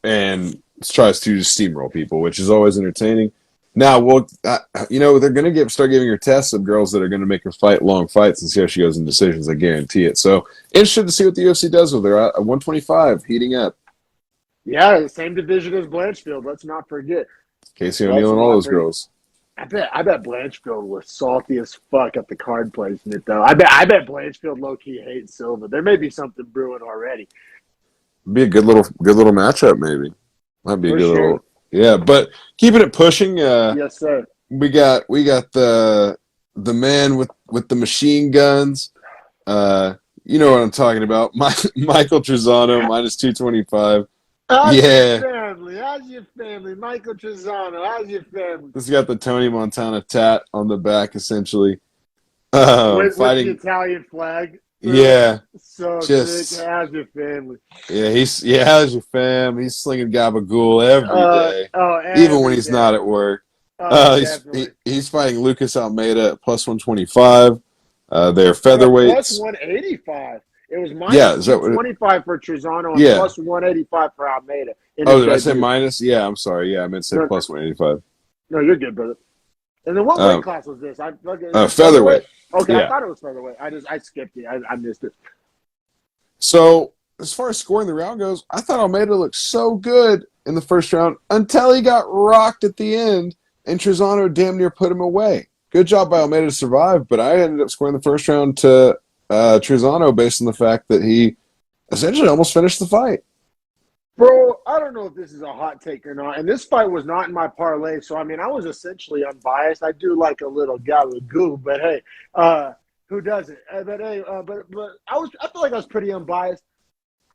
and tries to steamroll people, which is always entertaining. Now, they're going to start giving her tests of girls that are going to make her fight long fights and see how she goes in decisions. I guarantee it. So, interested to see what the UFC does with her at 125, heating up. Yeah, the same division as Blanchfield. Let's not forget. Casey O'Neill and all those girls. I bet Blanchfield was salty as fuck at the card placement, though. I bet Blanchfield low-key hates Silva. There may be something brewing already. Be a good little matchup, maybe. Might be a good little. Yeah, but keeping it pushing. Yes, sir. We got the man with the machine guns. You know what I'm talking about. Michael Trizano minus 225. How's your family? How's your family? Michael Trizano. How's your family? This got the Tony Montana tat on the back, essentially. With the Italian flag. Yeah. So sick. How's your family? Yeah, how's your fam? He's slinging gabagool every day. Even when he's not at work. He's fighting Lucas Almeida at plus 125. They're featherweights. Plus 185. It was minus 125 for Trizano and plus 185 for Almeida. Did I say minus? Yeah, I'm sorry. Yeah, I meant to say plus 185. No, you're good, brother. And then what weight class was this? Featherweight. Okay, yeah. I thought it was featherweight. I skipped it. I missed it. So, as far as scoring the round goes, I thought Almeida looked so good in the first round until he got rocked at the end, and Trizano damn near put him away. Good job by Almeida to survive, but I ended up scoring the first round to Trizano based on the fact that he essentially almost finished the fight. Bro, I don't know if this is a hot take or not, and this fight was not in my parlay, so I mean, I was essentially unbiased. I do like a little gabagoo, but hey, who doesn't? But I feel like I was pretty unbiased.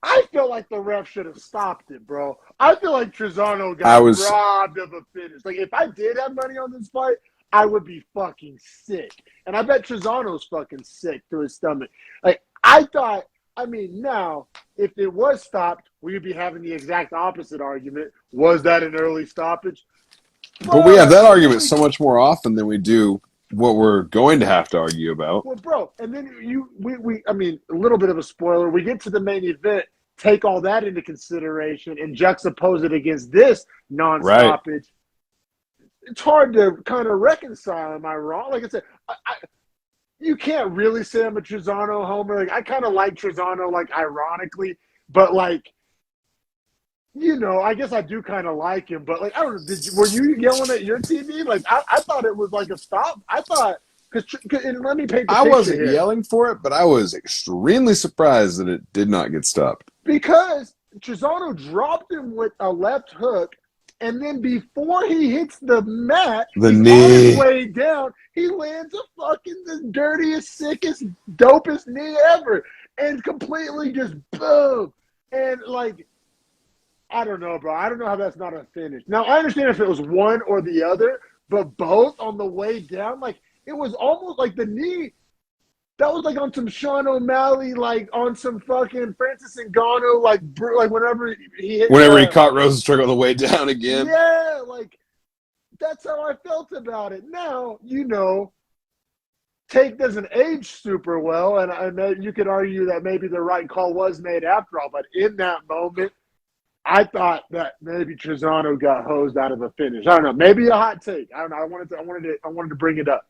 I feel like the ref should have stopped it, bro. I feel like Trizano got robbed of a finish. Like, if I did have money on this fight, I would be fucking sick. And I bet Trizano's fucking sick to his stomach. Like, I thought, I mean, now, if it was stopped, we'd be having the exact opposite argument. Was that an early stoppage? But we have that argument so much more often than we do what we're going to have to argue about. Well, bro, and then I mean, a little bit of a spoiler. We get to the main event, take all that into consideration and juxtapose it against this non-stoppage, it's hard to kind of reconcile. Am I wrong? Like I said, you can't really say I'm a Trizano homer. Like, I kind of like Trizano, like, ironically, but, like, you know, I guess I do kind of like him. But, like, I don't know, were you yelling at your TV? Like, I thought it was like a stop. I thought – and let me paint the picture I wasn't here. yelling for it, but I was extremely surprised that it did not get stopped. Because Trizano dropped him with a left hook, and then before he hits the mat, The he's knee. on his way down, he lands a fucking the dirtiest, sickest, dopest knee ever. And completely just boom. And, like, I don't know, bro. I don't know how that's not a finish. Now, I understand if it was one or the other, but both on the way down, like, it was almost like the knee. That was like on some Sean O'Malley, like on some fucking Francis Ngannou, like whenever he hit. Whenever he caught Rozenstruik on the way down again. Yeah, like that's how I felt about it. Now, you know, Take doesn't age super well, and I know you could argue that maybe the right call was made after all, but in that moment, I thought that maybe Trizano got hosed out of a finish. I don't know. Maybe a hot take. I don't know. I wanted to bring it up.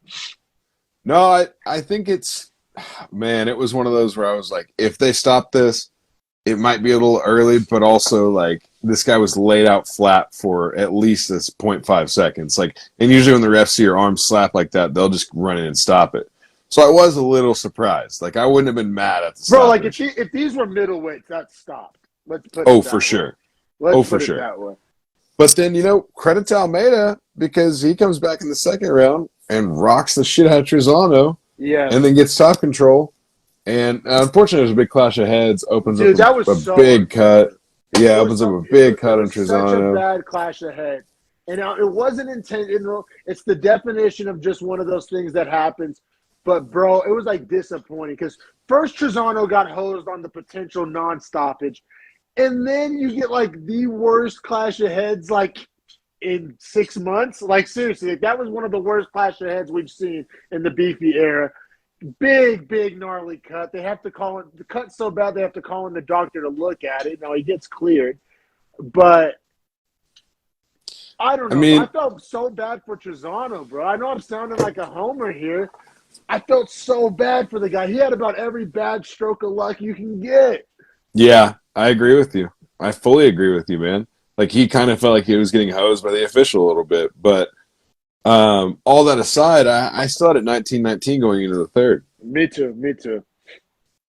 No, I think it's man, it was one of those where I was like, if they stop this, it might be a little early, but also like this guy was laid out flat for at least this 0.5 seconds. Like, and usually when the refs see your arm slap like that, they'll just run in and stop it. So I was a little surprised. Like, I wouldn't have been mad at the stoppage. Like if these were middleweights, that's stopped. Let's put Oh, it that for way. sure. Let's for put it sure. that way. But then, you know, credit to Almeida because he comes back in the second round and rocks the shit out of Trizano. Yeah. And then gets top control. And unfortunately, there's a big clash of heads. Opens Dude, up that was a so big cut. Yeah, It opens was up so- a big it cut on was Such a Trizano. bad clash of heads. And it wasn't intentional. It's the definition of just one of those things that happens. But, bro, it was, like, disappointing. Because first Trizano got hosed on the potential non-stoppage. And then you get, like, the worst clash of heads, like, in 6 months. Like, seriously, like, that was one of the worst clash of heads we've seen in the Beefy era. Big, gnarly cut. They have to call it – the cut's so bad they have to call in the doctor to look at it. Now, he gets cleared. But I don't know. I mean- I felt so bad for Trizano, bro. I know I'm sounding like a homer here. I felt so bad for the guy. He had about every bad stroke of luck you can get. Yeah, I agree with you. I fully agree with you, man. Like, he kind of felt like he was getting hosed by the official a little bit. But all that aside, I still had it 19-19 going into the third. Me too.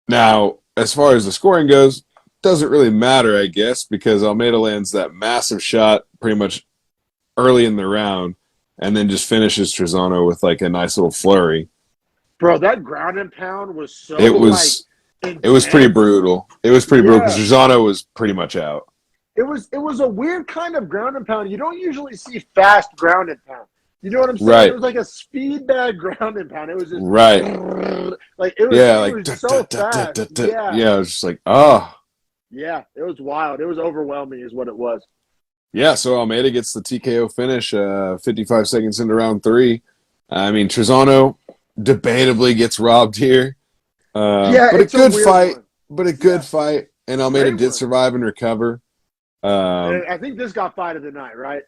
Now, as far as the scoring goes, doesn't really matter, I guess, because Almeida lands that massive shot pretty much early in the round and then just finishes Trizano with, like, a nice little flurry. Bro, that ground and pound was so It was pretty brutal. It was pretty brutal because Trizano was pretty much out. It was a weird kind of ground and pound. You don't usually see fast ground and pound. You know what I'm saying? Right. It was like a speed bag ground and pound. It was just Right. like it was, Yeah, it like was so fast. Yeah, it was just like, oh. Yeah, it was wild. It was overwhelming is what it was. Yeah, so Almeida gets the TKO finish 55 seconds into round 3. I mean, Trizano debatably gets robbed here. But a good fight. But a good fight. And Almeida did survive and recover. I think this got fight of the night, right?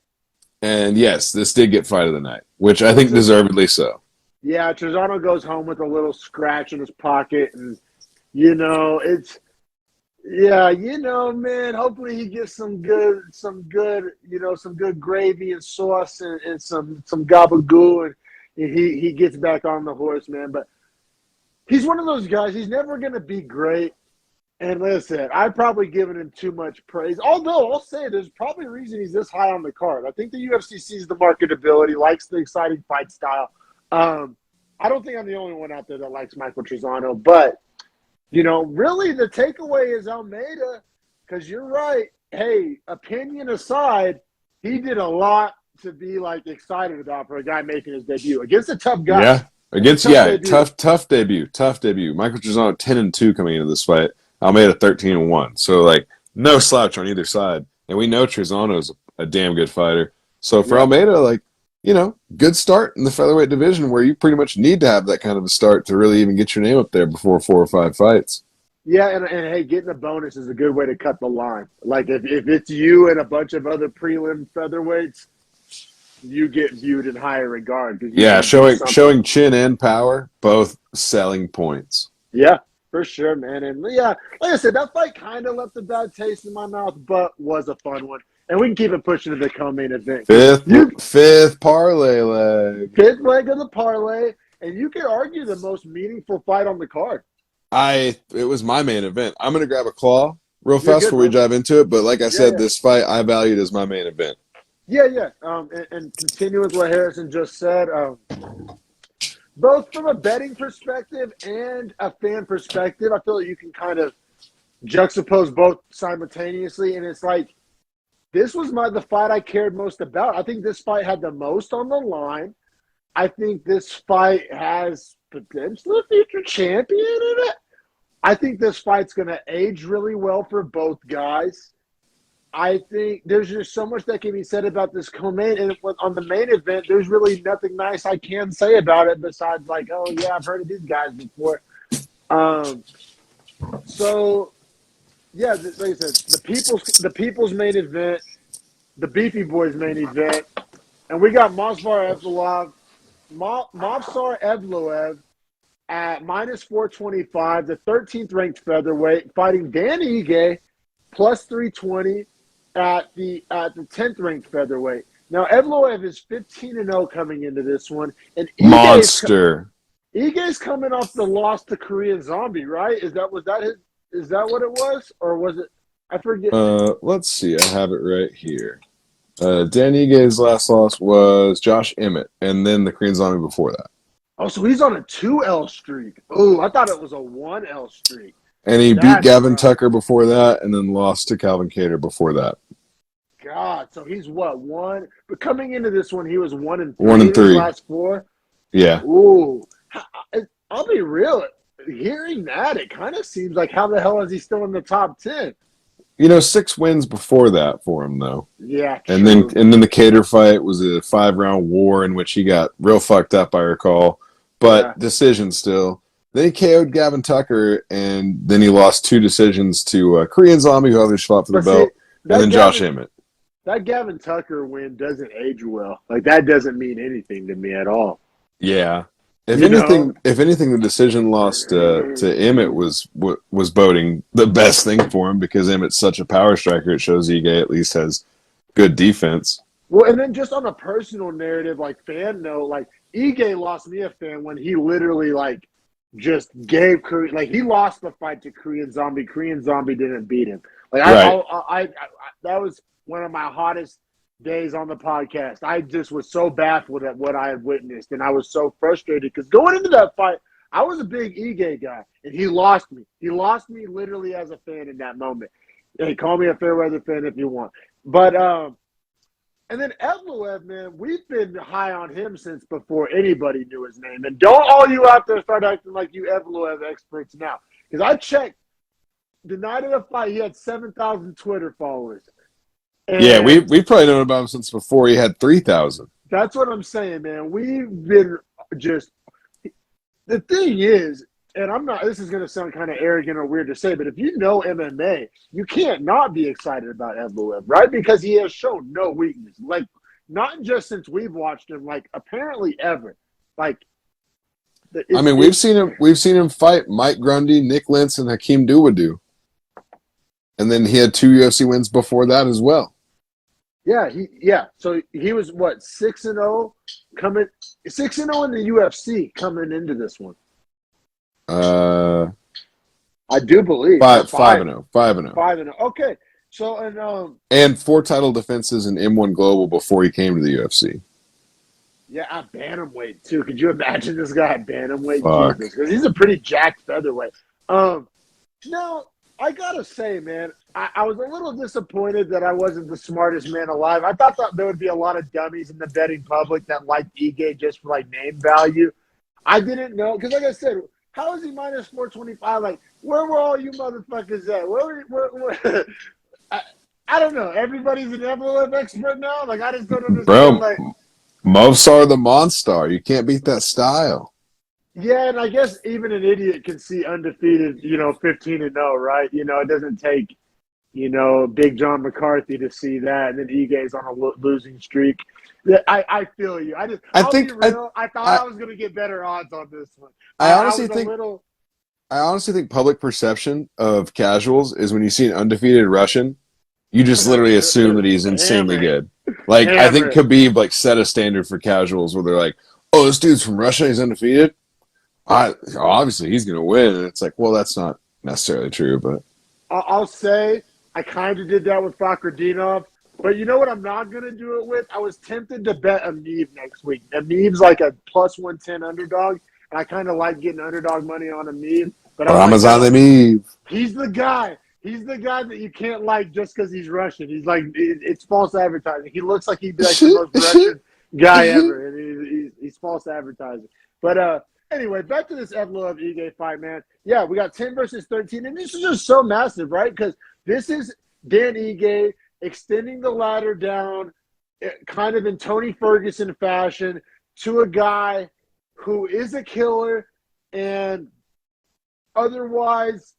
And yes, this did get fight of the night, which I think deservedly so. Yeah, Trizano goes home with a little scratch in his pocket, and you know man. Hopefully he gets some good, some good gravy and sauce and some gabagoo, and he gets back on the horse, man. But he's one of those guys. He's never gonna be great. And listen, I've probably given him too much praise. Although I'll say there's probably a reason he's this high on the card. I think the UFC sees the marketability, likes the exciting fight style. I don't think I'm the only one out there that likes Michael Trizano. But, you know, really the takeaway is Almeida, because you're right. Hey, opinion aside, he did a lot to be, like, excited about for a guy making his debut against a tough guy. Yeah, tough debut. Michael Trizano 10-2 coming into this fight. Almeida 13-1. So, like, no slouch on either side. And we know Trizano is a damn good fighter. So, for Almeida, like, you know, good start in the featherweight division where you pretty much need to have that kind of a start to really even get your name up there before 4 or 5 fights. Yeah, and hey, getting a bonus is a good way to cut the line. Like if it's you and a bunch of other prelim featherweights, you get viewed in higher regard because you Yeah, can do something. showing chin and power, both selling points. Yeah, for sure, man. And yeah, like I said, that fight kind of left a bad taste in my mouth, but was a fun one. And we can keep it pushing to the co-main event. Fifth parlay leg. Fifth leg of the parlay, and you could argue the most meaningful fight on the card. It was my main event. I'm gonna grab a claw real You're fast good, before we bro. dive into it. But like I said, Yeah. this fight I valued as my main event. Yeah. And continue with what Harrison just said. Both from a betting perspective and a fan perspective, I feel like you can kind of juxtapose both simultaneously. And it's like, this was the fight I cared most about. I think this fight had the most on the line. I think this fight has potentially a future champion in it. I think this fight's going to age really well for both guys. I think there's just so much that can be said about this co-main. And on the main event, there's really nothing nice I can say about it besides like, oh, yeah, I've heard of these guys before. So, yeah, like I said, the people's main event, the Beefy Boys main event, and we got Movsar Evloev at minus 425, the 13th ranked featherweight, fighting Dan Ige plus 320 at the 10th ranked featherweight. Now Evloev is 15-0 coming into this one, and Monster. Ige's coming off the loss to Korean Zombie, right? Is that what it was, or was it? I forget. Let's see. I have it right here. Dan Ige's last loss was Josh Emmett, and then the Korean Zombie before that. Oh, so he's on a 2L streak. Oh, I thought it was a 1L streak. And he beat Gavin Tucker before that, and then lost to Calvin Kattar before that. God, so he's what, 1? But coming into this one, he was 1-3. 1-3. In his last 4. Yeah. Ooh, I'll be real. Hearing that, it kind of seems like how the hell is he still in the top 10? 6 wins before that for him though. Yeah. And then the Kattar fight was a 5-round war in which he got real fucked up, I recall. But decision still. Then he KO'd Gavin Tucker, and then he lost 2 decisions to Korean Zombie, who obviously fought for the belt, and then Josh Emmett. That Gavin Tucker win doesn't age well. Like, that doesn't mean anything to me at all. Yeah. If anything, the decision loss to Emmett was boding the best thing for him because Emmett's such a power striker. It shows Ige at least has good defense. Well, and then just on a personal narrative, like fan note, like Ige lost me a fan when he literally like just gave he lost the fight to Korean Zombie. Korean Zombie didn't beat him. Like I that was one of my hottest days on the podcast. I just was so baffled at what I had witnessed, and I was so frustrated because going into that fight, I was a big Ige guy, and he lost me. He lost me literally as a fan in that moment. Hey, call me a fair weather fan if you want. But and then Evloev, man, we've been high on him since before anybody knew his name. And don't all you out there start acting like you Evloev experts now. Because I checked the night of the fight, he had 7,000 Twitter followers. And yeah, we've probably known about him since before he had 3,000. That's what I'm saying, man. We've been just – the thing is, and I'm not – this is going to sound kind of arrogant or weird to say, but if you know MMA, you can't not be excited about Evloev, right? Because he has shown no weakness. Like, not just since we've watched him, like, apparently ever. Like – we've seen him fight Mike Grundy, Nick Lentz, and Hakeem Dawodu. And then he had 2 UFC wins before that as well. Yeah, So he was what 6-0 coming 6-0 in the UFC coming into this one. I do believe 5-0. 5-0. Okay, so and 4 title defenses in M1 Global before he came to the UFC. Yeah, at bantamweight too. Could you imagine this guy at bantamweight? Fuck. Because he's a pretty jacked featherweight. Now I gotta say, man, I was a little disappointed that I wasn't the smartest man alive. I thought that there would be a lot of dummies in the betting public that liked Ige just for like name value. I didn't know because, like I said, how is he minus 425? Like, where were all you motherfuckers at? Where I don't know. Everybody's an Evloev expert now. Like, I just don't understand. Bro, Movsar the Monstar. You can't beat that style. Yeah, and I guess even an idiot can see undefeated, 15-0, right? It doesn't take, Big John McCarthy to see that, and then Ige's on a losing streak. Yeah, I feel you. I I'll be think real. I thought I, I was going to get better odds on this one. I I honestly was a think little. I honestly think public perception of casuals is when you see an undefeated Russian, you just literally assume that he's insanely Hammer it. good. Like I Hammer think it. Khabib like set a standard for casuals where they're like, "Oh, this dude's from Russia, he's undefeated. Obviously he's gonna win." And it's like, well, that's not necessarily true, but I'll say I kind of did that with Fakradinov, but you know what I'm not going to do it with? I was tempted to bet Amib next week. Amib's like a plus 110 underdog, and I kind of like getting underdog money on Amib, but I'm like, Ramazan no, Emeev. he's the guy. He's the guy that you can't like just because he's Russian. He's like, it's false advertising. He looks like he'd be like the most Russian guy ever, and he's false advertising. But anyway, back to this Evloev Ige fight, man. Yeah, we got 10 versus 13, and this is just so massive, right? Because this is Dan Ige extending the ladder down, kind of in Tony Ferguson fashion, to a guy who is a killer and otherwise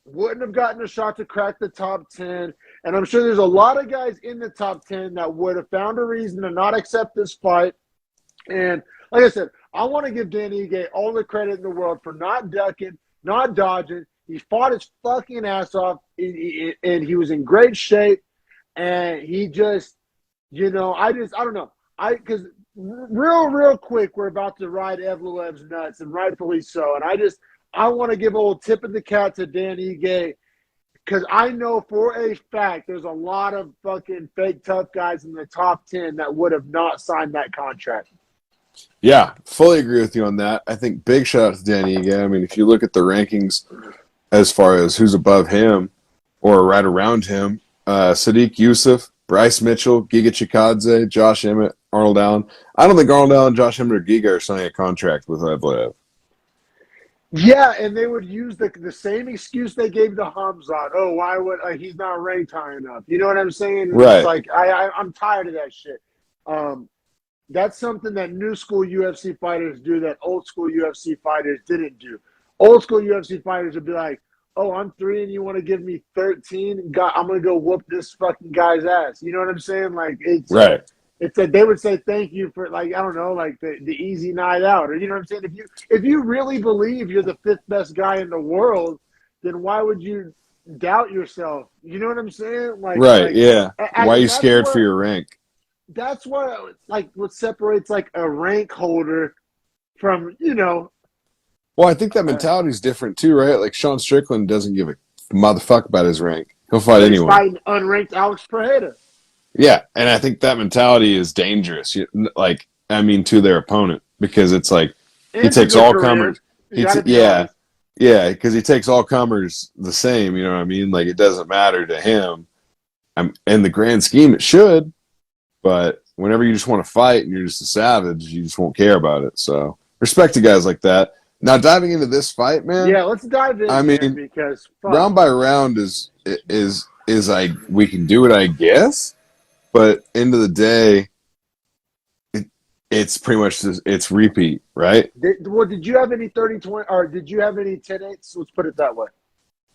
wouldn't have gotten a shot to crack the top 10. And I'm sure there's a lot of guys in the top 10 that would have found a reason to not accept this fight. And like I said, I want to give Dan Ige all the credit in the world for not ducking, not dodging. He fought his fucking ass off, and he was in great shape. And he just, I don't know. Because real quick, we're about to ride Evloev's nuts, and rightfully so. And I want to give a little tip of the cap to Dan Ige, because I know for a fact there's a lot of fucking fake tough guys in the top 10 that would have not signed that contract. Yeah, fully agree with you on that. I think big shout out to Dan Ige. I mean, if you look at the rankings as far as who's above him or right around him, Sadiq Youssef, Bryce Mitchell, Giga Chikadze, Josh Emmett, Arnold Allen. I don't think Arnold Allen, Josh Emmett, or Giga are signing a contract with Evloev. Yeah, and they would use the same excuse they gave to Hamzat. Oh, why would he's not ranked high enough? You know what I'm saying? And Right. It's like I'm tired of that shit. That's something that new school UFC fighters do that old school UFC fighters didn't do. Old school UFC fighters would be like, "Oh, I'm 3 and you want to give me 13? God, I'm gonna go whoop this fucking guy's ass." You know what I'm saying? Like Right. It's that they would say thank you for, like, I don't know, like the easy night out, or you know what I'm saying? If you really believe you're the 5th best guy in the world, then why would you doubt yourself? You know what I'm saying? Right, yeah. Why are you that's scared for your rank? That's what, like, what separates like a rank holder from, Well, I think that mentality is different too, right? Like Sean Strickland doesn't give a motherfucker about his rank. He'll fight but he's anyone. fighting unranked Alex Pereira. Yeah, and I think that mentality is dangerous. To their opponent, because it's like he And takes good all careers. comers. You gotta be Yeah, honest. yeah, because he takes all comers the same. You know what I mean? Like it doesn't matter to him. In the grand scheme, it should, but whenever you just want to fight and you're just a savage, you just won't care about it. So respect to guys like that. Now diving into this fight, man. Yeah, let's dive in. I mean, because fuck. round by round we can do it, I guess. But end of the day, it's pretty much it's repeat, right? Did you have any 30-20, or did you have any 10-8s? Let's put it that way.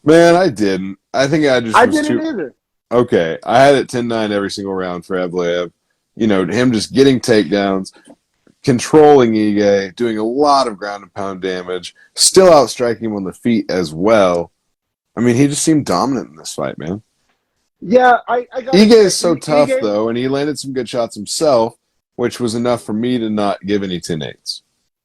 Man, I didn't. I think I didn't either. Okay, I had it 10-9 every single round for Evloev. Him just getting takedowns, controlling Ige, doing a lot of ground and pound damage, still outstriking him on the feet as well. I mean, he just seemed dominant in this fight, man. Yeah, I got Ige is so tough, though, and he landed some good shots himself, which was enough for me to not give any 10-8s.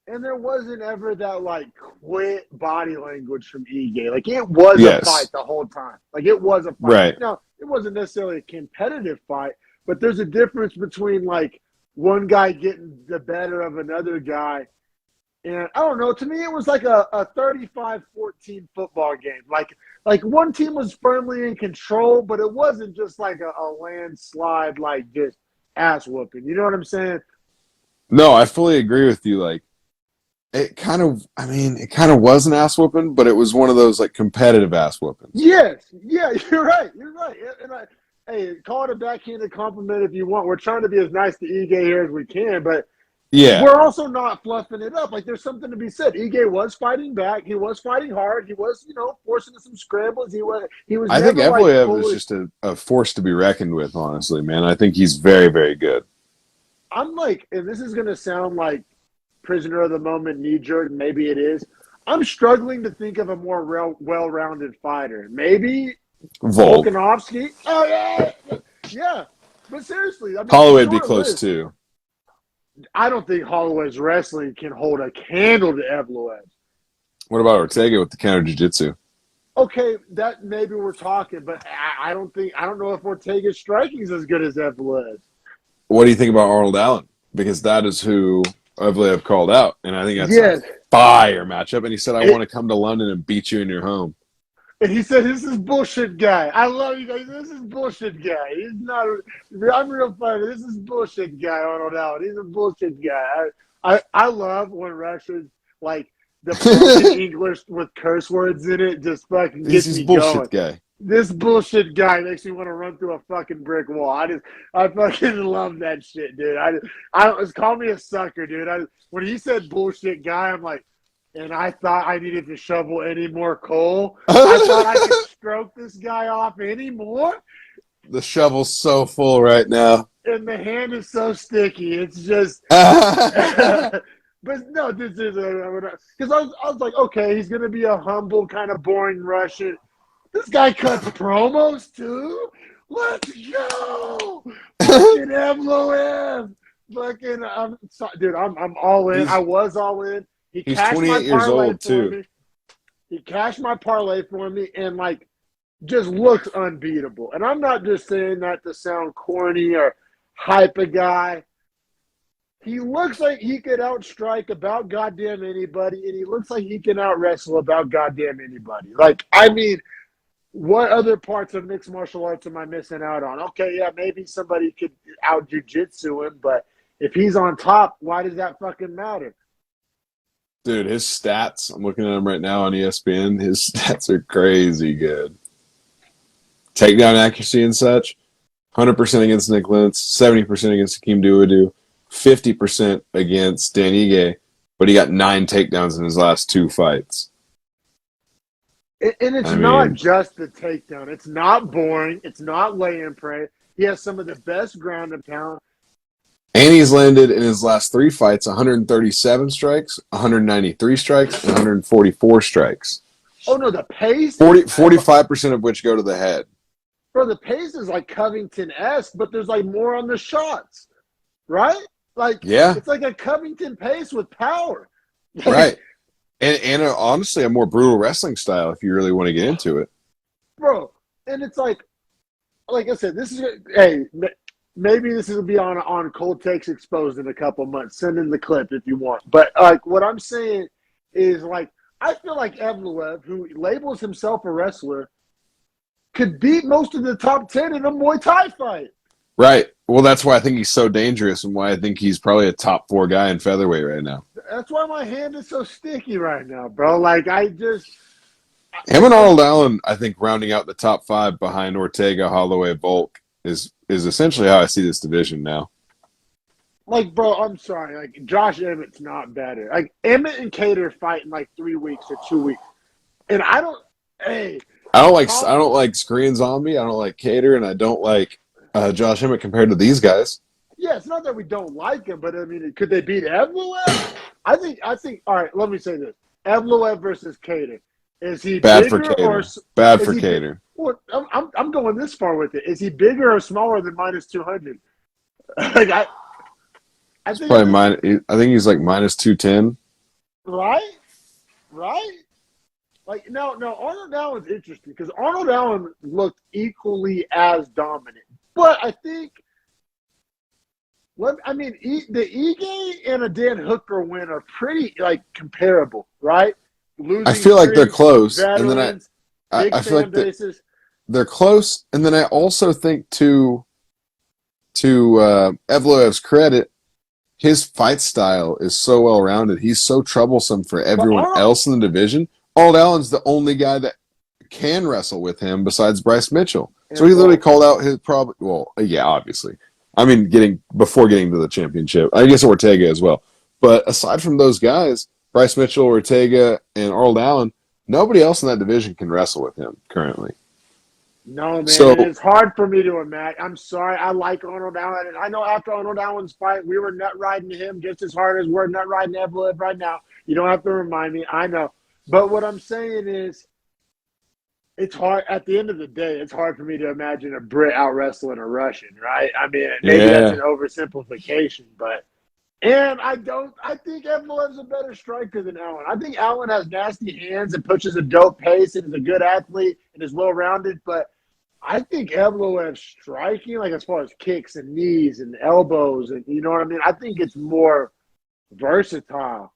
And there wasn't ever that, like, quit body language from Ige. Like, it was a fight the whole time. Like, it was a fight. Right. Now, it wasn't necessarily a competitive fight, but there's a difference between, like, one guy getting the better of another guy. And I don't know, to me it was like a 35-14 football game. Like one team was firmly in control, but it wasn't just like a landslide, like just ass whooping. You know what I'm saying? No, I fully agree with you. Like, it kind of was an ass whooping, but it was one of those like competitive ass whoopings. Yes. Yeah, you're right. And hey, call it a backhanded compliment if you want. We're trying to be as nice to Ige here as we can, but Yeah. we're also not fluffing it up. Like, there's something to be said. Ige was fighting back. He was fighting hard. He was, forcing some scrambles. He was I think never like Evloev is fully. just a force to be reckoned with, honestly, man. I think he's very, very good. I'm like, and this is gonna sound like prisoner of the moment, knee jerk. Maybe it is. I'm struggling to think of a more well-rounded fighter. Maybe Volk. Volkanovski. Oh yeah, yeah. But seriously, I mean, Holloway would be short close list. too. I don't think Holloway's wrestling can hold a candle to Evloev. What about Ortega with the counter jiu-jitsu? Okay, that maybe we're talking, but I don't know if Ortega's striking is as good as Evloev. What do you think about Arnold Allen? Because that is who Evloev called out, and I think that's Yes. a fire matchup. And he said, "I want to come to London and beat you in your home." And he said, "This is bullshit guy. I love you guys. This is bullshit guy. He's not. I'm real funny. This is bullshit guy, Arnold Allen. He's a bullshit guy. I love when wrestlers like the broken English with curse words in it just fucking gets He's me bullshit going. guy. This bullshit guy makes me want to run through a fucking brick wall. I fucking love that shit, dude. Call me a sucker, dude. When he said bullshit guy, I'm like, and I thought I needed to shovel any more coal. I thought I could stroke this guy off anymore. The shovel's so full right now. And the hand is so sticky. It's just. But no, this is because I was like, okay, he's gonna be a humble, kind of boring Russian. This guy cuts promos too. Let's go, fucking Evloev. Fucking, dude, I'm all in. I was all in. He's 28 years old too. He cashed my parlay for me, and like, just looks unbeatable. And I'm not just saying that to sound corny or hype a guy. He looks like he could outstrike about goddamn anybody, and he looks like he can out wrestle about goddamn anybody. Like, I mean, what other parts of mixed martial arts am I missing out on? Okay, yeah, maybe somebody could out jiu-jitsu him, but if he's on top, why does that fucking matter? Dude, his stats, I'm looking at him right now on ESPN. His stats are crazy good. Takedown accuracy and such, 100% against Nick Lentz, 70% against Hakeem Dawodu, 50% against Dan Ige, but he got 9 takedowns in his last 2 fights. And it's not just the takedown. It's not boring. It's not lay and pray. He has some of the best ground and pound. And he's landed in his last 3 fights 137 strikes, 193 strikes, and 144 strikes. Oh, no, the pace? 45% of which go to the head. Bro, the pace is like Covington-esque, but there's like more on the shots, right? Like, yeah. It's like a Covington pace with power. Right. And honestly, a more brutal wrestling style if you really want to get into it. Bro, and it's like I said, this is, hey, maybe this will be on Cold Takes Exposed in a couple months. Send in the clip if you want. But like, what I'm saying is, like, I feel like Evloev, who labels himself a wrestler, could beat most of the top 10 in a Muay Thai fight. Right. Well, that's why I think he's so dangerous and why I think he's probably a top 4 guy in featherweight right now. That's why my hand is so sticky right now, bro. Like, him and Arnold Allen, I think, rounding out the top 5 behind Ortega, Holloway, Volk is essentially how I see this division now. Like, bro, I'm sorry. Like, Josh Emmett's not better. Like, Emmett and Cater fight in like 3 weeks or 2 weeks, and I don't like Screen Zombie. I don't like Cater, and I don't like Josh Emmett compared to these guys. Yeah, it's not that we don't like him, but I mean, could they beat Evloev? I think. All right, let me say this: Evloev versus Cater. Is he bad bigger for Cater? Or bad for Cater? Well, I'm going this far with it. Is he bigger or smaller than minus 200? Like I think probably I think he's like minus 210. Right. Like, no, Arnold Allen's interesting because Arnold Allen looked equally as dominant. But I think, the Ige and a Dan Hooker win are pretty, like, comparable, right? Losing I feel like they're close. Veterans, and then I feel like bases. They're close. And then I also think to Evloev's credit, his fight style is so well-rounded. He's so troublesome for everyone else in the division. Arnold Allen's the only guy that can wrestle with him besides Bryce Mitchell. So he literally called out his problem. Well, yeah, obviously. I mean, before getting to the championship. I guess Ortega as well. But aside from those guys, Bryce Mitchell, Ortega, and Arnold Allen, nobody else in that division can wrestle with him currently. No, man, So and it's hard for me to imagine. I'm sorry. I like Arnold Allen, and I know after Arnold Allen's fight, we were nut riding him just as hard as we're nut riding Evloev right now. You don't have to remind me. I know. But what I'm saying is, it's hard. At the end of the day, it's hard for me to imagine a Brit out wrestling a Russian, right? I mean, maybe that's an yeah. oversimplification, but and I think Evloev's a better striker than Allen. I think Allen has nasty hands and pushes a dope pace and is a good athlete and is well rounded, but I think Evloev's striking, like as far as kicks and knees and elbows, and you know what I mean. I think it's more versatile.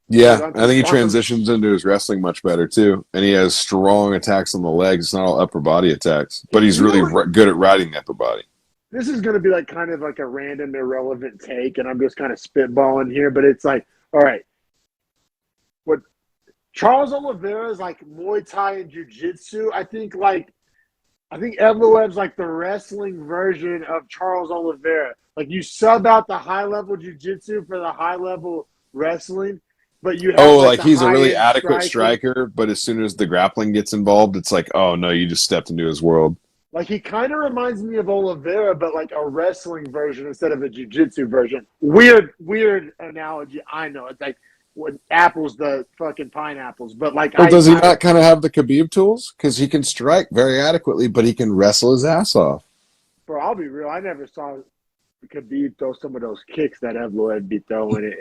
Yeah, On I think he some, transitions into his wrestling much better too, and he has strong attacks on the legs. It's not all upper body attacks, but he's you know really what? good at riding the upper body. This is going to be like kind of like a random, irrelevant take, and I'm just kind of spitballing here, but it's like, all right, what Charles Oliveira's like Muay Thai and Jiu Jitsu. I think Evloev's like the wrestling version of Charles Oliveira. Like you sub out the high level Jiu Jitsu for the high level wrestling, but you have Oh, like like the he's a high really end adequate striking. striker, but as soon as the grappling gets involved, it's like, oh no, you just stepped into his world. Like he kind of reminds me of Oliveira, but like a wrestling version instead of a jiu-jitsu version. Weird analogy. I know it's like when apples the fucking pineapples, but like Well, does he not kind of have the Khabib tools? Because he can strike very adequately, but he can wrestle his ass off. bro, I'll be real. I never saw Khabib throw some of those kicks that Evloev be throwing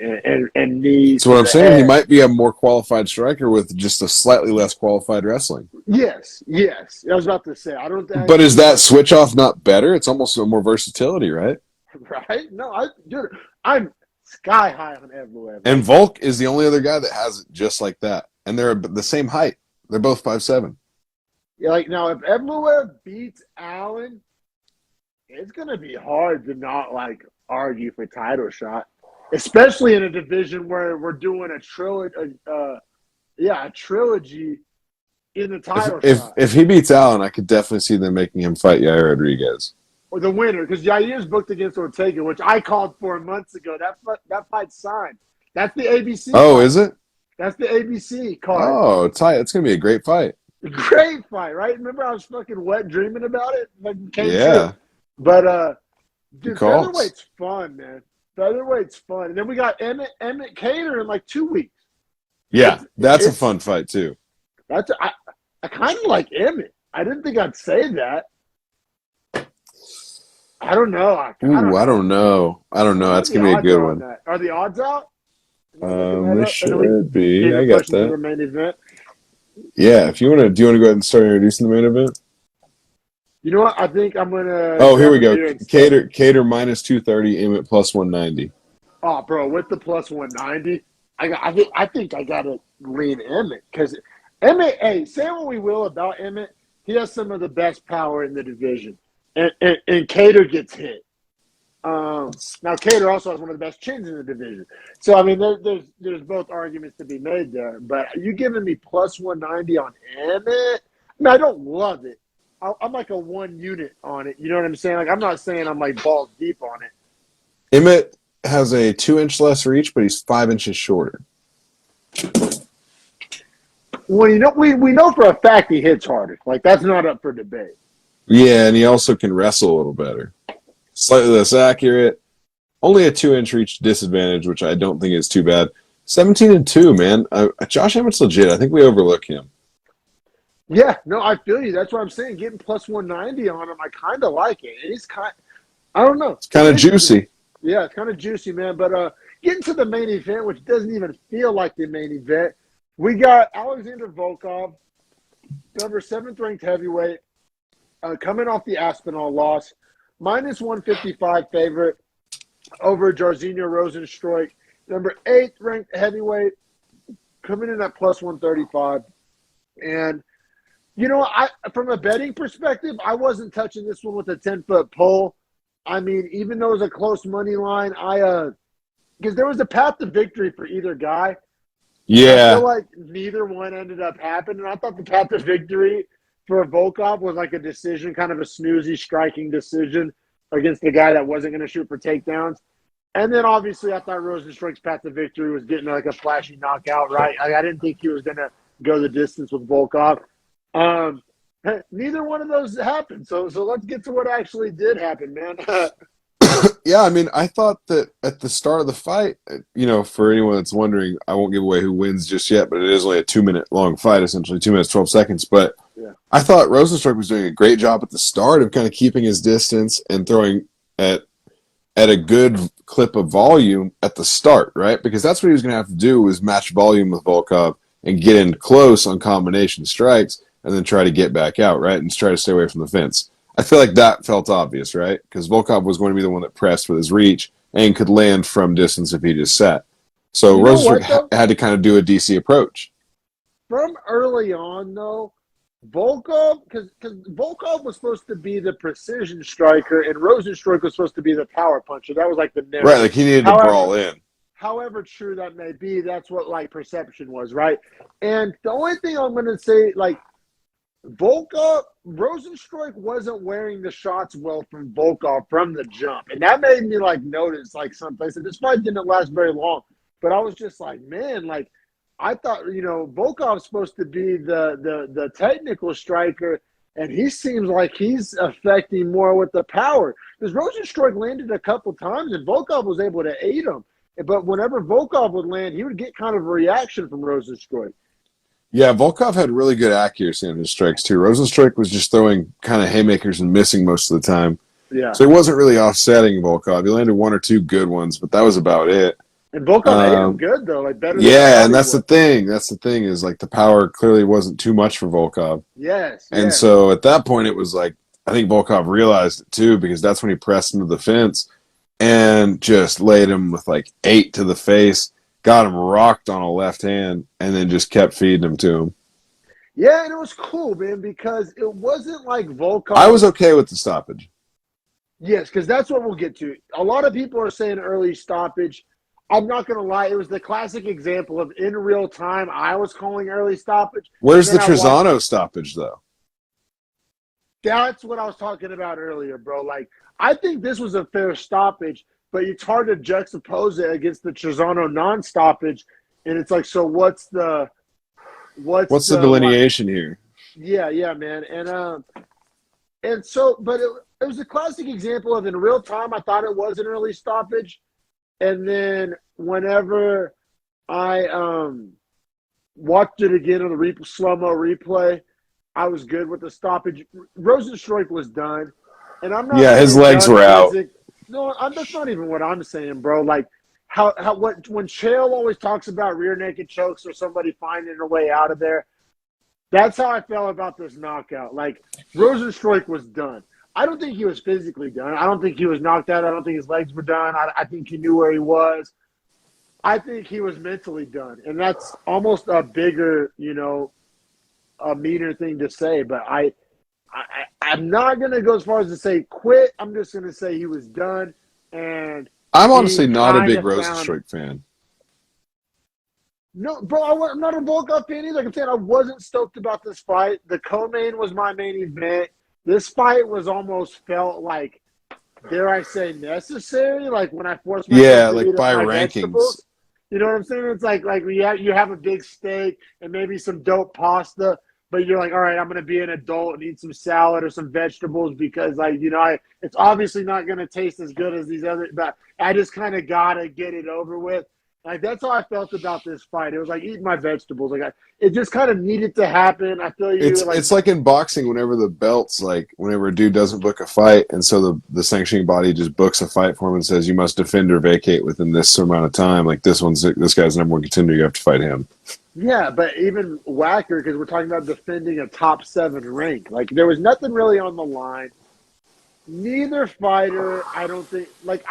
and knees So to what I'm the saying, he head. might be a more qualified striker with just a slightly less qualified wrestling. Yes. I was about to say I don't But think is he's that like switch off not better? It's almost more versatility, right? right. No, dude, I'm sky high on Evloev. And Like Volk is the only other guy that has it just like that. And they're the same height. They're both 5'7". like now, if Evloev beats Allen, it's gonna be hard to not like argue for title shot, especially in a division where we're doing a trilogy. A trilogy in the If title if shot if he beats Allen, I could definitely see them making him fight Yair Rodriguez. or the winner because Yair's booked against Ortega, which I called for months ago. That fight's signed. That's the ABC Oh, fight. is it? That's the ABC card. Oh, tight. It's gonna be a great fight. Great fight, right? Remember I was fucking wet dreaming about it? Like came true. Yeah. But Good dude, calls. featherweight's fun, man. Featherweight's fun. And then we got Emmett Cater in like 2 weeks. Yeah, that's a It's fun fight too. that's I kind of like Emmett. I didn't think I'd say that. I don't know. I Ooh, don't I know. don't know. I don't I know. wonder what That's the gonna be a odds good are on one. that. Are the odds out? Am I looking that They up? And then we should be. get I a got push into that. the main event. Yeah, if you want to, do you want to go ahead and start introducing the main event? You know what? I think I'm gonna Oh, here grab we a go. beer and start. Cater minus 230, aim at plus 190. Oh, bro, with the plus 190, I think I gotta lean Emmett because Emmett. Hey, say what we will about Emmett, he has some of the best power in the division, and Cater gets hit. Now Cater also has one of the best chins in the division. So I mean, there's both arguments to be made there. But you giving me plus 190 on Emmett? I mean, I don't love it. I'm like a 1 unit on it. You know what I'm saying? Like I'm not saying I'm like balls deep on it. Emmett has a 2-inch less reach, but he's 5 inches shorter. Well, you know, we know for a fact he hits harder. Like that's not up for debate. Yeah, and he also can wrestle a little better. Slightly less accurate. Only a 2-inch reach disadvantage, which I don't think is too bad. 17-2, man. Josh Emmett's legit. I think we overlook him. Yeah, no, I feel you. That's what I'm saying. Getting plus 190 on him, I kind of like it. It's kind, I don't know. It's kind of juicy. Yeah, it's kind of juicy, man. But getting to the main event, which doesn't even feel like the main event, we got Alexander Volkov, number 7th ranked heavyweight, coming off the Aspinall loss, minus 155 favorite over Jairzinho Rozenstruik, number 8th ranked heavyweight, coming in at plus 135. And you know, from a betting perspective, I wasn't touching this one with a 10-foot pole. I mean, even though it was a close money line, because there was a path to victory for either guy. I feel Yeah. like neither one ended up happening. I thought the path to victory for Volkov was like a decision, kind of a snoozy striking decision against the guy that wasn't going to shoot for takedowns. And then obviously I thought Rozenstruik's path to victory was getting like a flashy knockout, right? I didn't think he was going to go the distance with Volkov. Neither one of those happened. So let's get to what actually did happen, man. Yeah, I mean, I thought that at the start of the fight, for anyone that's wondering, I won't give away who wins just yet, but it is only a 2-minute long fight, essentially 2 minutes, 12 seconds. But yeah. I thought Rozenstruik was doing a great job at the start of kind of keeping his distance and throwing at a good clip of volume at the start, right? Because that's what he was going to have to do, was match volume with Volkov and get in close on combination strikes and then try to get back out, right? And try to stay away from the fence. I feel like that felt obvious, right? Because Volkov was going to be the one that pressed with his reach and could land from distance if he just sat. So Rozenstruik had to kind of do a DC approach. From early on, though, Volkov, because Volkov was supposed to be the precision striker and Rozenstruik was supposed to be the power puncher. That was like the narrative. Right, like he needed to brawl in. However true that may be, that's what like perception was, right? And the only thing I'm going to say, like, Rozenstruik wasn't wearing the shots well from Volkov from the jump. And that made me like notice like someplace. And this fight didn't last very long. But I was just like, man, like I thought, Volkov's supposed to be the technical striker, and he seems like he's affecting more with the power. Because Rozenstruik landed a couple times and Volkov was able to aid him. But whenever Volkov would land, he would get kind of a reaction from Rozenstruik. Yeah, Volkov had really good accuracy on his strikes, too. Rozenstruik was just throwing kind of haymakers and missing most of the time. Yeah. So he wasn't really offsetting Volkov. He landed 1 or 2 good ones, but that was about it. And Volkov ate him good, though. Like better. Yeah, and that's the thing. That's the thing is, like, the power clearly wasn't too much for Volkov. Yes. And so at that point, it was like, I think Volkov realized it, too, because that's when he pressed into the fence and just laid him with, like, 8 to the face. Got him rocked on a left hand, and then just kept feeding him to him. Yeah, and it was cool, man, because it wasn't like Volkov. I was okay with the stoppage. Yes, because that's what we'll get to. A lot of people are saying early stoppage. I'm not going to lie. It was the classic example of in real time, I was calling early stoppage. Where's the Trezano stoppage, though? That's what I was talking about earlier, bro. Like, I think this was a fair stoppage, but it's hard to juxtapose it against the Trezano non-stoppage, and it's like, so what's the delineation here? Yeah, man, and so, but it was a classic example of in real time. I thought it was an early stoppage, and then whenever I watched it again on the slow-mo replay, I was good with the stoppage. Rozenstruik was done, and I'm not. Yeah, his legs were out. No, that's not even what I'm saying, bro. Like, when Chael always talks about rear naked chokes or somebody finding a way out of there, that's how I felt about this knockout. Like, Rozenstruik was done. I don't think he was physically done. I don't think he was knocked out. I don't think his legs were done. I think he knew where he was. I think he was mentally done, and that's almost a bigger, a meaner thing to say. But I'm not going to go as far as to say quit. I'm just going to say he was done. And I'm honestly not a big Rozenstruik fan. No, bro, I'm not a Volkov fan either. Like I'm saying, I wasn't stoked about this fight. The co-main was my main event. This fight was almost felt like, dare I say, necessary. Like when I forced myself to eat by my rankings. vegetables. You know what I'm saying? It's like you have a big steak and maybe some dope pasta. But you're like, all right, I'm going to be an adult and eat some salad or some vegetables because, it's obviously not going to taste as good as these other. But I just kind of got to get it over with. Like, that's how I felt about this fight. It was like eating my vegetables. Like, it just kind of needed to happen. I feel you. It's like in boxing, whenever the belts, like, whenever a dude doesn't book a fight, and so the sanctioning body just books a fight for him and says, you must defend or vacate within this amount of time. Like, this guy's number one contender. You have to fight him. Yeah, but even whacker, because we're talking about defending a top 7 rank. Like, there was nothing really on the line. Neither fighter, I don't think, like,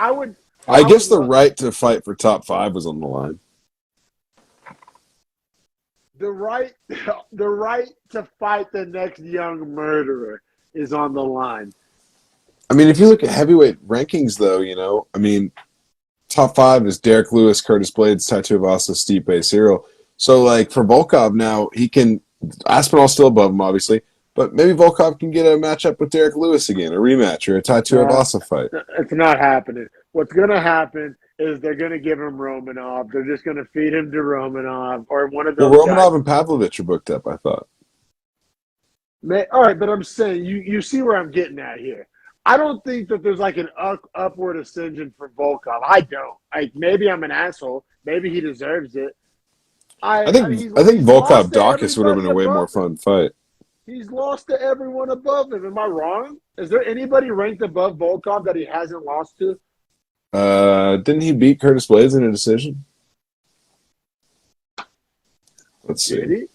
I guess the right to fight for top 5 was on the line. The right to fight the next young murderer is on the line. I mean, if you look at heavyweight rankings, though, top 5 is Derek Lewis, Curtis Blades, Taituavasa, Stipe, Cyril. So, like, for Volkov now, Aspinall's still above him, obviously. But maybe Volkov can get a matchup with Derek Lewis again, a rematch, or a Tai Nah, Tuivasa fight. it's not happening. What's going to happen is they're going to give him Romanov. They're just going to feed him to Romanov or one of Well, those guys. Romanov and Pavlovich are booked up, I thought. All right, but I'm saying you see where I'm getting at here. I don't think that there's like an upward ascension for Volkov. I don't. Like maybe I'm an asshole. Maybe he deserves it. I He's think Volkov lost to Dawkins would have been everybody a way more above him. fun fight. He's lost to everyone above him. Am I wrong? Is there anybody ranked above Volkov that he hasn't lost to? Didn't he beat Curtis Blades in a decision? Let's Did see.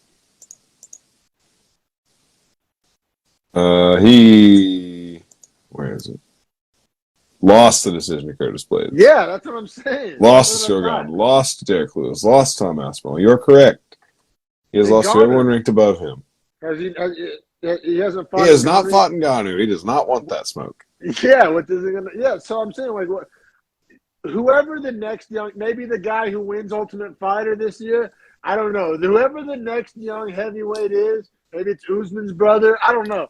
he? Where is it? Lost the decision to Curtis Blades. Yeah, that's what I'm saying. Lost to That's what I Shogun. thought. Lost to Derek Lewis. Lost to Tom Aspinall. You're correct. He has And lost to everyone Garner, ranked above him. he hasn't fought. He has not Garner? fought Ngannou. He does not want that smoke. Yeah, what is it gonna? Yeah, so I'm saying like what? Whoever the next young, maybe the guy who wins Ultimate Fighter this year, I don't know. Whoever the next young heavyweight is, maybe it's Usman's brother. I don't know.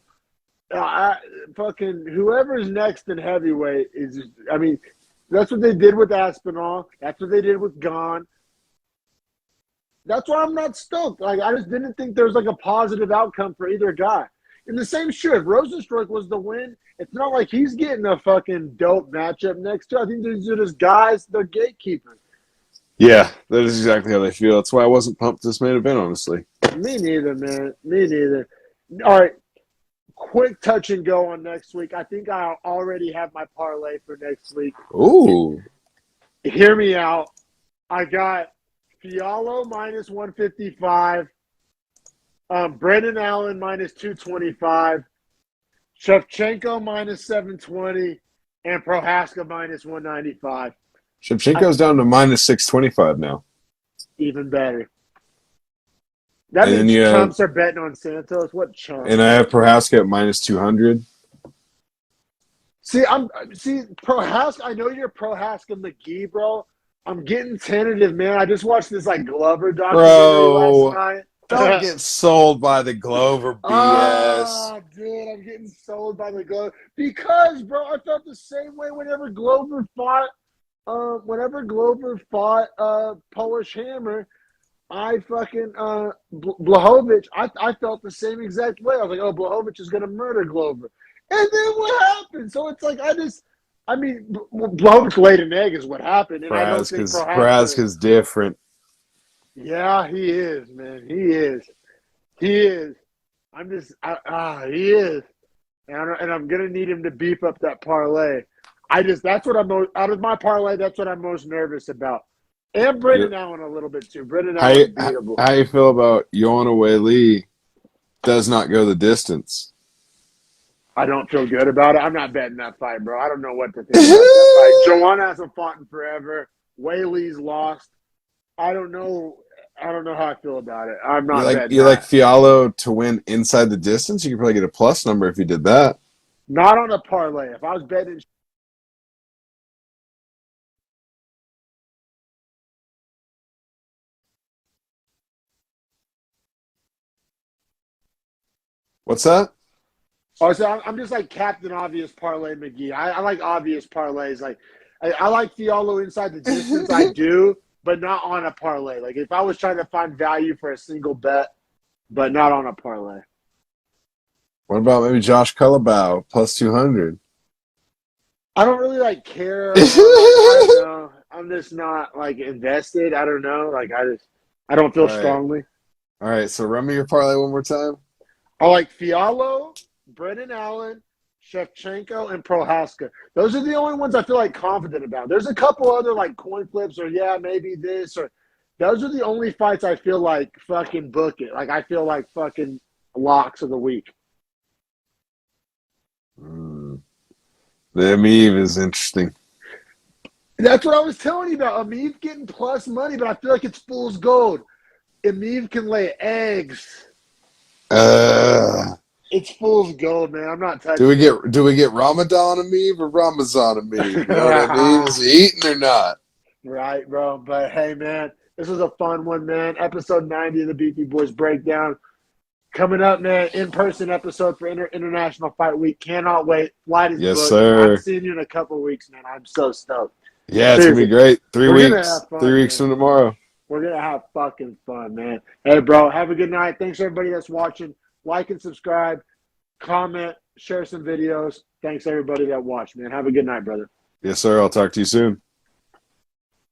Fucking whoever's next in heavyweight is. I mean, that's what they did with Aspinall. That's what they did with Gon. That's why I'm not stoked. Like I just didn't think there was like a positive outcome for either guy. In the same shoe, if Rozenstruik was the win, it's not like he's getting a fucking dope matchup next to. I think these are just guys, they're gatekeepers. Yeah, that is exactly how they feel. That's why I wasn't pumped this main event, honestly. Me neither, man. Me neither. All right. Quick touch and go on next week. I think I already have my parlay for next week. Ooh. Hear me out. I got Fiallo minus 155. Brendan Allen minus 225. Shevchenko minus 720. And Prohaska minus 195. Shevchenko's down to minus 625 now. Even better. That And means then chumps are betting on Santos. What chumps? And I have Prohaska at minus 200. See, Prohaska. I know you're Prohaska McGee, bro. I'm getting tentative, man. I just watched this like Glover documentary last night. Don't get sold by the Glover BS. Oh, dude, I'm getting sold by the Glover because, bro, I felt the same way whenever Glover fought. Polish Hammer, I fucking Blachowicz. I felt the same exact way. I was like, oh, Blachowicz is gonna murder Glover, and then what happened? So it's like Blachowicz laid an egg is what happened, and I don't think Prohaska's different. Yeah, he is, man. He is. He is. He is. And I'm going to need him to beef up that parlay. That's what I'm most, out of my parlay, that's what I'm most nervous about. And Brendan Allen a little bit too. Brendan Allen beatable. How you feel about Joanna Lee does not go the distance? I don't feel good about it. I'm not betting that fight, bro. I don't know what to think about that fight. Joanna hasn't fought in forever. Whaley's lost. I don't know how I feel about it. I'm not betting. You like Fiallo to win inside the distance? You could probably get a plus number if you did that. Not on a parlay. If I was betting. What's that? Oh, so I'm just like Captain Obvious Parlay McGee. I like obvious parlays. Like I like Fiallo inside the distance. I do, but not on a parlay. Like if I was trying to find value for a single bet, but not on a parlay. What about maybe Josh Culibao plus 200? I don't really care. I don't know. I'm just not like invested. I don't know. Like I don't feel strongly. All right. So run me your parlay one more time. I like Fiallo, Brendan Allen, Shevchenko, and Prohaska. Those are the only ones I feel like confident about. There's a couple other like coin flips or maybe this or those are the only fights I feel like fucking book it. Like I feel like fucking locks of the week. The Evloev is interesting. That's what I was telling you about. Evloev getting plus money, but I feel like it's fool's gold. Evloev can lay eggs. It's fool's gold, man. I'm not touching. Do we get Ramadan Evloev or Ramazan Evloev? You know what I mean? Is he eating or not? Right, bro. But hey, man, this was a fun one, man. Episode 90 of the Beefy Boys Breakdown. Coming up, man, in-person episode for International Fight Week. Cannot wait. Flight is Yes, booked. sir. I'm seeing you in a couple weeks, man. I'm so stoked. Yeah, it's gonna Seriously, be great. 3 we're gonna weeks. have fun, 3 weeks man. from tomorrow. We're gonna have fucking fun, man. Hey, bro, have a good night. Thanks everybody that's watching. Like and subscribe, comment, share some videos. Thanks everybody that watched, man. Have a good night, brother. Yes, sir. I'll talk to you soon.